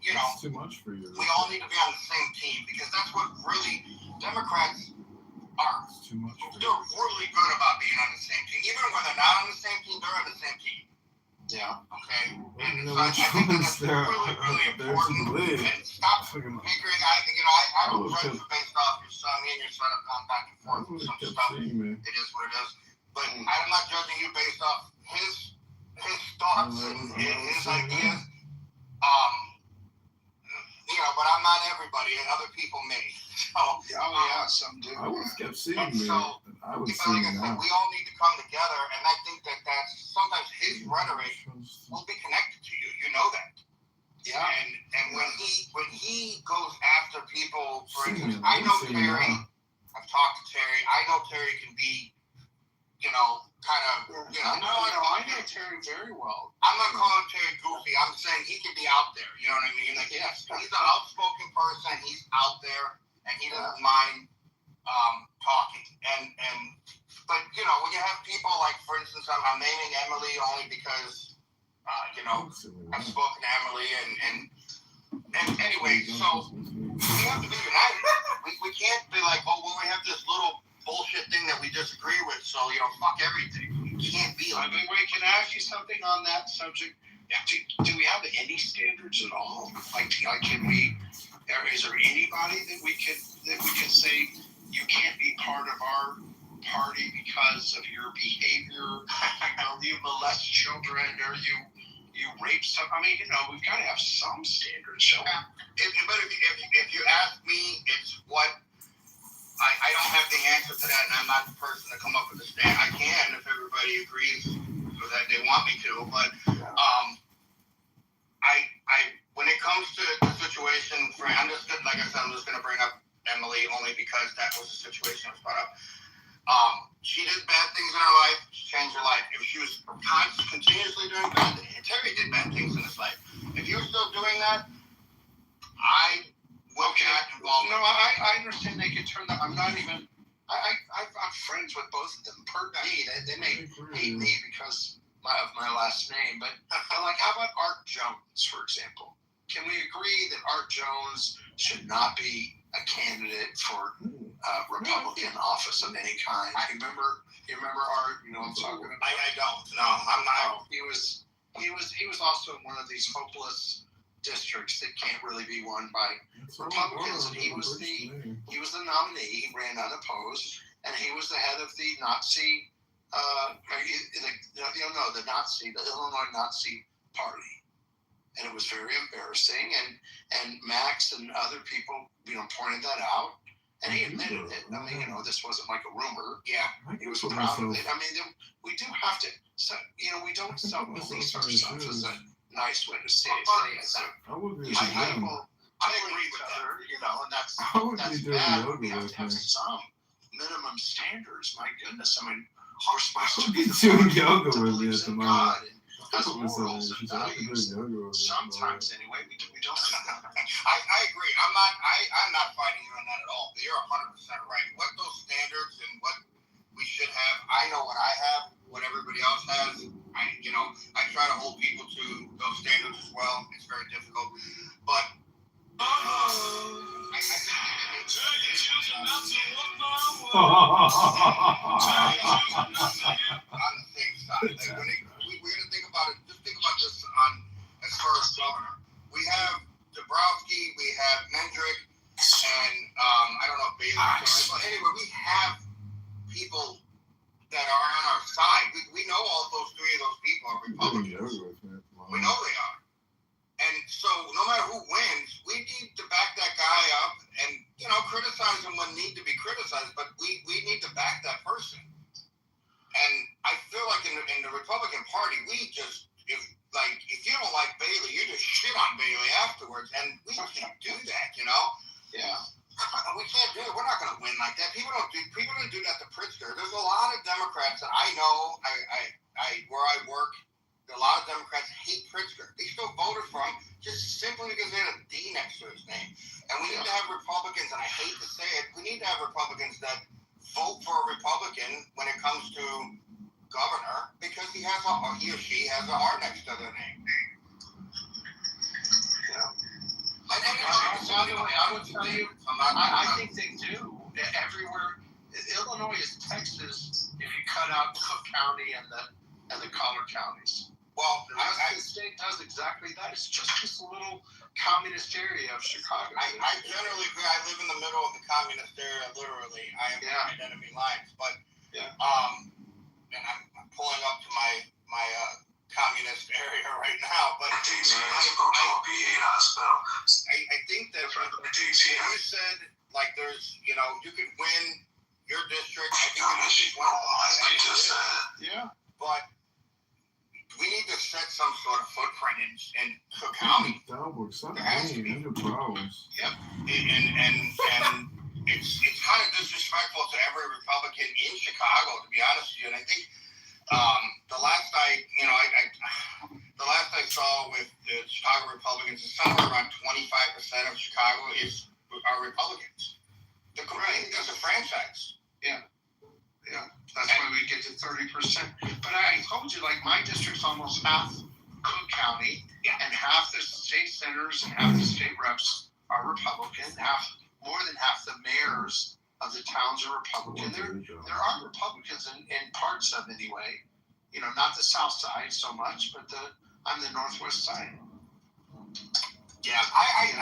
you know, it's too much for you. We all need to be on the same team because that's what really Democrats are. It's too much for you. They're really good about being on the same team. Even when they're not on the same team, they're on the same team. Yeah. Okay. And so I think that's really important. And stop bickering. I don't judge you based off your son. Me and your son have gone back and forth with some stuff. It is what it is. But I'm not judging you based off his thoughts and his ideas. You know, but I'm not everybody, and other people may. So, some do. I would kept seeing me. So, I would like I said, we all need to come together, and I think that that's sometimes his rhetoric will be connected to you. You know that. Yeah. And when he goes after people, for instance, I know Terry. I've talked to Terry. I know Terry can be, you know, kind of, you know. I know Terry very well. I'm not calling Terry goofy. I'm saying he can be out there. You know what I mean? Like, yes, he's an outspoken person. He's out there, and he doesn't mind talking. But you know, when you have people like, for instance, I'm naming Emily only because, you know, I've spoken to Emily, and anyway, so we have to be united. We can't be like, oh, well, we have this little bullshit thing that we disagree with, so, you know, fuck everything. You can't be like that. Wait, can I ask you something on that subject? Do we have any standards at all? Like can we? Is there anybody that we could say you can't be part of our party because of your behavior? You molest children, or you rape some? I mean, you know, we've got to have some standards. So, but if you ask me, it's what. I don't have the answer to that, and I'm not the person to come up with a stand. I can if everybody agrees so that they want me to, but when it comes to the situation, I'm just going to bring up Emily only because that was the situation that was brought up. She did bad things in her life. She changed her life. If she was continuously doing bad things, Terry did bad things in his life. If you're still doing that, I will not involve. No, I understand they could turn that. I'm not even. I'm friends with both of them. They may hate me because of my last name, but like, how about Art Jones, for example? Can we agree that Art Jones should not be a candidate for Republican office of any kind? You remember Art? You know what I'm talking about? I don't. No, I'm not. He was also in one of these hopeless districts that can't really be won by Republicans, and he was the nominee. He ran unopposed, and he was the head of the Nazi, the Illinois Nazi Party, and it was very embarrassing. And Max and other people, you know, pointed that out, and he admitted it. I mean, you know, this wasn't like a rumor. Yeah, he was proud of it. I mean, we do have to. So, you know, we don't self-police ourselves as a nice way to say it. I would agree with I agree with that. You know, and that's bad. We have to have some minimum standards. My goodness, I mean, we're supposed to be doing yoga with me at the moment. Has morals and values. Sometimes, anyway, we don't. I agree. I'm not fighting you on that at all. You're 100% right. What those standards and what we should have, I know what I have. What everybody else has, I try to hold people to those standards as well. It's very difficult, but I think on the same side, we're gonna think about it. Just think about this as far as governor. We have Dabrowski, we have Mendrick, and I don't know if Bailey's but anyway, we have people that are on our side. We know all three of those people are Republicans. We know they are. And so no matter who wins, we need to back that guy up and, you know, criticize him when need to be criticized. shit on Bailey afterwards, and we can't do that, you know. Yeah. We can't do it. We're not going to win like that. People don't do that to Pritzker. There's a lot of Democrats that I know. Where I work, a lot of Democrats hate Pritzker. They still voted for him just simply because they had a D next to his name. And we need to have Republicans, and I hate to say it, we need to have Republicans that vote for a Republican when it comes to governor because he or she has a R next to their name. Yeah. And By the way, I would tell you, I think they do everywhere. Illinois is Texas if you cut out Cook County and the collar counties. Well, The rest of the state does exactly that. It's just this little communist area of Chicago. I generally agree. I live in the middle of the communist area, literally. I am behind enemy lines, but and I'm pulling up to my communist area right now. But I think that you said like there's you could win your district. I think it's one. Yeah. But we need to set some sort of footprint in Cook County. There has to be. And it's kind of disrespectful to every Republican in Chicago, to be honest with you. And I think the last I saw with the Chicago Republicans is somewhere around 25% of Chicago are Republicans. There's a franchise. Yeah. That's why we get to 30%. But I told you, like, my district's almost half Cook County, and half the state senators and half the state reps are Republican. More than half the mayors of the towns are Republican. There are Republicans in parts of it anyway. Not the south side so much, but I'm the northwest side. Yeah, I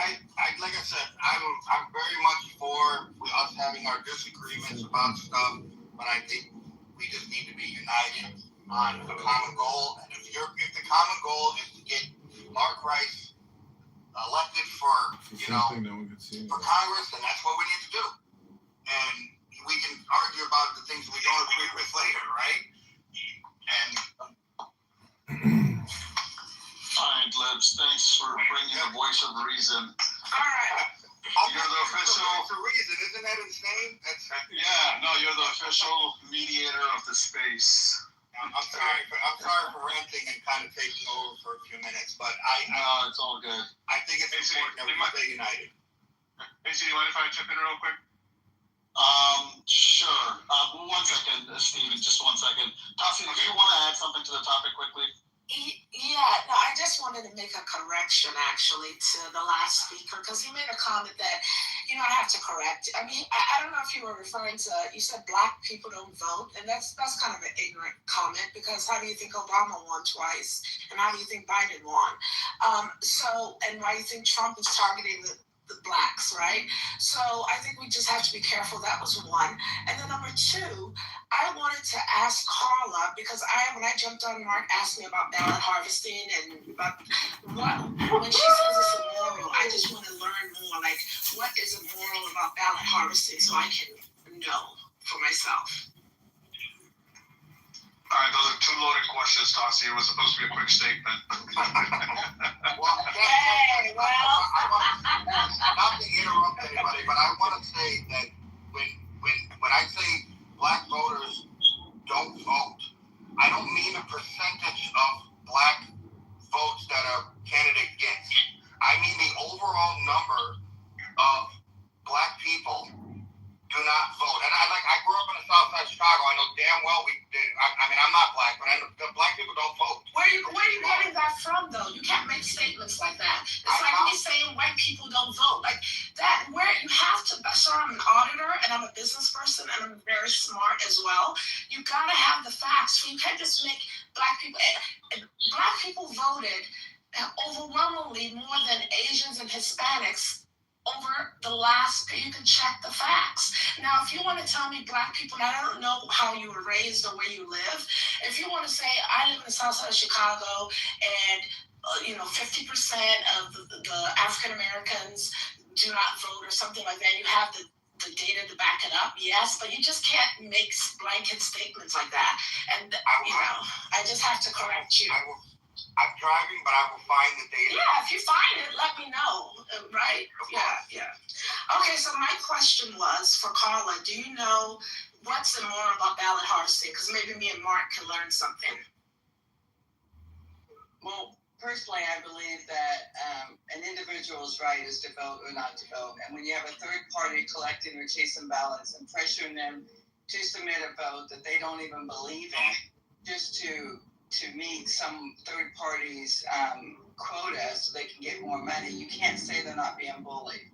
like I said, I'm very much for us having our disagreements about stuff, but I think we just need to be united on a common goal. And if the common goal is to get Mark Rice elected for Congress, then that's what we need to do. And we can argue about the things we don't agree with later, right? And fine, Lebs. Thanks for bringing the voice of reason. All right. You're the official. That's a reason, isn't that insane? You're the official mediator of the space. I'm sorry for ranting and kind of taking over for a few minutes, but No, it's all good. I think it's important that we stay united. Hey, do you mind if I chip in real quick? Sure. 1 second, Steven. Just 1 second. Tassie, do you want to add something to the topic quickly? Yeah, no, I just wanted to make a correction actually to the last speaker because he made a comment that, I have to correct. I mean, I don't know if you were referring to, you said black people don't vote, and that's kind of an ignorant comment because how do you think Obama won twice, and how do you think Biden won? And why do you think Trump is targeting the blacks, right? So I think we just have to be careful. That was one. And then number two, I wanted to ask Carla, because when I jumped on, Mark asked me about ballot harvesting and about when she says it's immoral, I just want to learn more, like what is immoral about ballot harvesting so I can know for myself. All right, those are two loaded questions, Tassie. It was supposed to be a quick statement. Hey, well. Not to interrupt anybody, but I want to say that when I say black voters don't vote, I don't mean a percentage of black votes that a candidate gets. I mean the overall number of black people do not vote. And I grew up in the south side of Chicago. I know damn well I'm not black, but I know the black people don't vote. Where are you getting that from, though? You can't make statements like that. It's like me saying white people don't vote. Like that, where you have to, so I'm an auditor and I'm a business person and I'm very smart as well. You gotta have the facts. You can't just make black people voted overwhelmingly more than Asians and Hispanics over the last, you can check the facts. Now, if you want to tell me black people, and I don't know how you were raised or where you live, if you want to say, I live in the south side of Chicago and 50% of the African Americans do not vote or something like that, you have the data to back it up, yes, but you just can't make blanket statements like that. And, I just have to correct you. I'm driving, but I will find the data. Yeah, if you find it, let me know, right? Yeah. Okay, so my question was for Carla, do you know what's immoral about ballot harvesting? Because maybe me and Mark can learn something. Well, personally, I believe that an individual's right is to vote or not to vote. And when you have a third party collecting or chasing ballots and pressuring them to submit a vote that they don't even believe in, just to meet some third party's quota so they can get more money, you can't say they're not being bullied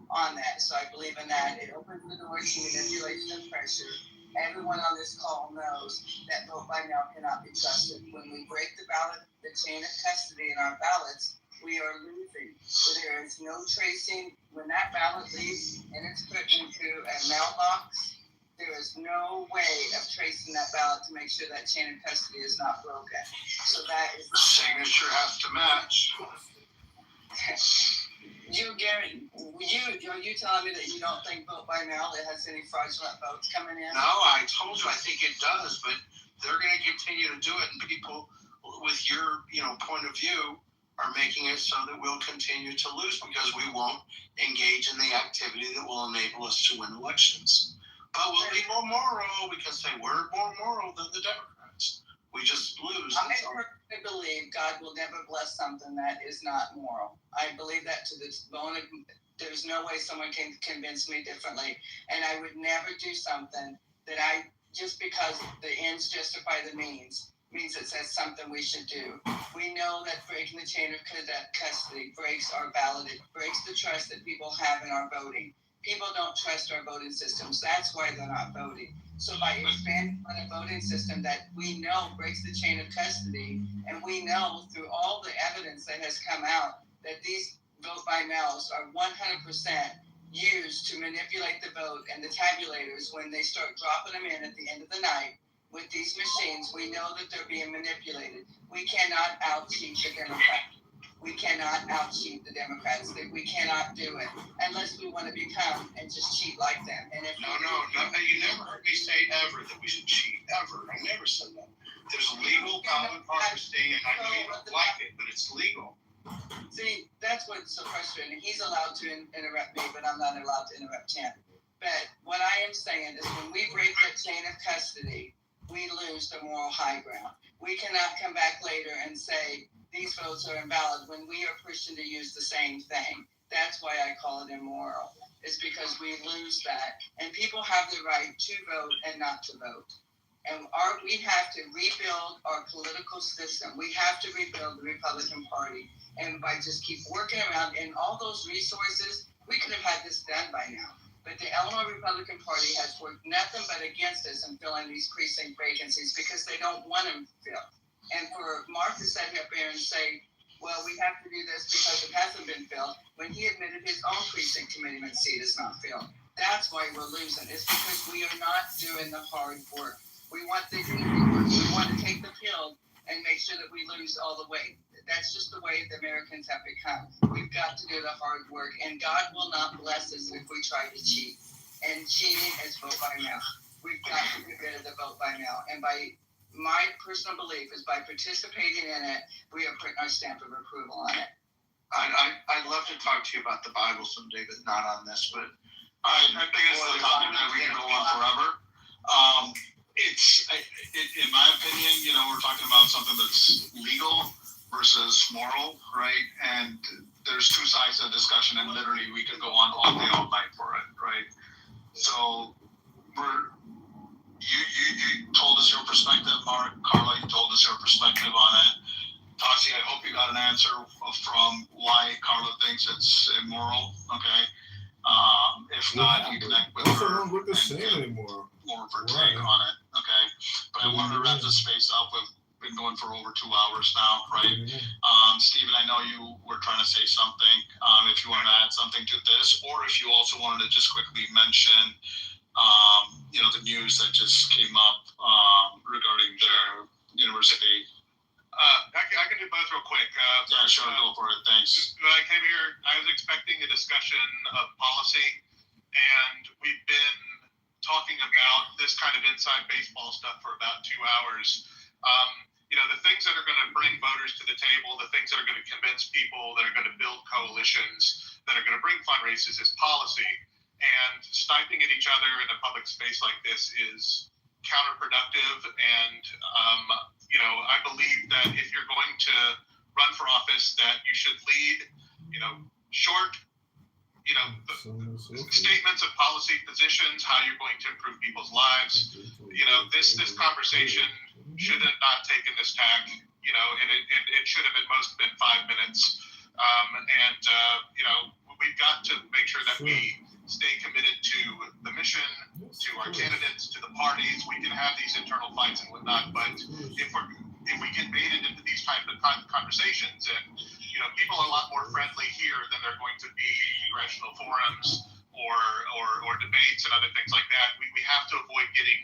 on that. So I believe in that. It opens the door to manipulation and pressure. Everyone on this call knows that vote by mail cannot be trusted. When we break the ballot, the chain of custody in our ballots, we are losing. There is no tracing. When that ballot leaves and it's put into a mailbox, there is no way of tracing that ballot to make sure that chain of custody is not broken. So that is The signature has to match. Gary, are you telling me that you don't think vote by mail it has any fraudulent votes coming in? No, I told you I think it does, but they're going to continue to do it, and people with your point of view are making it so that we'll continue to lose because we won't engage in the activity that will enable us to win elections. But we'll be more moral. We can say we're more moral than the Democrats. We just lose. I personally believe God will never bless something that is not moral. I believe that to the bone of. There's no way someone can convince me differently. And I would never do something that just because the ends justify the means it says something we should do. We know that breaking the chain of custody breaks our ballot. It breaks the trust that people have in our voting. People don't trust our voting systems. That's why they're not voting. So by expanding on a voting system that we know breaks the chain of custody, and we know through all the evidence that has come out that these vote by mails are 100% used to manipulate the vote, and the tabulators, when they start dropping them in at the end of the night with these machines, we know that they're being manipulated. We cannot out-cheat the Democrats. We cannot out-cheat the Democrats. We cannot do it unless we want to become and just cheat like them. And if No, you never heard me say ever that we should cheat, ever. I never said that. There's legal ballot harvesting, and I know you don't like it, but it's legal. See, that's what's so frustrating. He's allowed to interrupt me, but I'm not allowed to interrupt him. But what I am saying is when we break that chain of custody, we lose the moral high ground. We cannot come back later and say these votes are invalid when we are pushing to use the same thing. That's why I call it immoral. It's because we lose that. And people have the right to vote and not to vote. And we have to rebuild our political system. We have to rebuild the Republican Party. And by just keep working around and all those resources, we could have had this done by now. But the Illinois Republican Party has worked nothing but against us in filling these precinct vacancies because they don't want them filled. And for Mark to sit up there and say, well, we have to do this because it hasn't been filled, when he admitted his own precinct committeeman seat is not filled. That's why we're losing. It's because we are not doing the hard work. We want the easy work. We want to take the pill and make sure that we lose all the weight. That's just the way the Americans have become. We've got to do the hard work, and God will not bless us if we try to cheat. And cheating is vote by mail. We've got to get rid of the vote by mail. And by my personal belief is by participating in it, we are putting our stamp of approval on it. I'd love to talk to you about the Bible someday, but not on this. But I think it's a topic that we can go on forever. In my opinion, we're talking about something that's legal versus moral, right? And there's two sides of the discussion, and literally we could go on all day, all night for it, right? So you told us your perspective, Mark. Carla, you told us your perspective on it. Tasi, I hope you got an answer from why Carla thinks it's immoral, okay? If not, you connect with her. Don't look the same anymore. More of her take on it, okay? But I wanted to wrap this space up. We've been going for over 2 hours now, right? Stephen, I know you were trying to say something. If you want to add something to this, or if you also wanted to just quickly mention, the news that just came up regarding the university. I can do both real quick. Yeah, sure, go for it. Thanks. When I came here, I was expecting a discussion of policy, and we've been talking about this kind of inside baseball stuff for about 2 hours. the things that are going to bring voters to the table, the things that are going to convince people, that are going to build coalitions, that are going to bring fundraisers is policy. And sniping at each other in a public space like this is counterproductive. And, I believe that if you're going to run for office, that you should lead, short, statements of policy positions, how you're going to improve people's lives. This conversation should have not taken this tack, and it should have at most been 5 minutes. We've got to make sure that we stay committed to the mission, to our candidates, to the parties. We can have these internal fights and whatnot, but if we get baited into these type of conversations, and people are a lot more friendly here than they're going to be in congressional forums or debates and other things like that. We have to avoid getting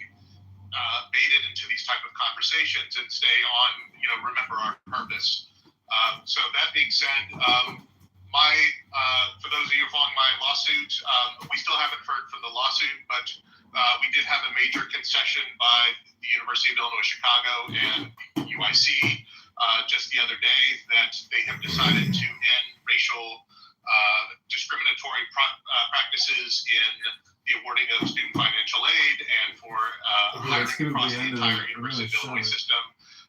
baited into these type of conversations and stay on, remember our purpose. So that being said, for those of you following my lawsuit, we still haven't heard from the lawsuit, but we did have a major concession by the University of Illinois Chicago and UIC just the other day that they have decided to end racial discriminatory practices in the awarding of student financial aid and for hiring across the entire University of Illinois system.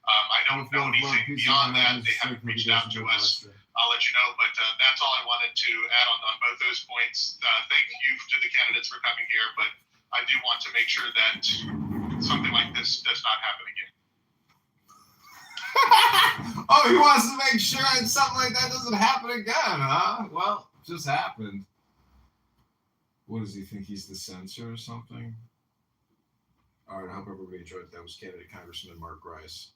I don't know anything beyond that. They haven't reached out to us. I'll let you know, but that's all I wanted to add on both those points. Thank you to the candidates for coming here, but I do want to make sure that something like this does not happen again. Oh, he wants to make sure that something like that doesn't happen again, huh? Well, it just happened. What does he think? He's the censor or something? All right, I hope everybody enjoyed that. That was candidate Congressman Mark Rice.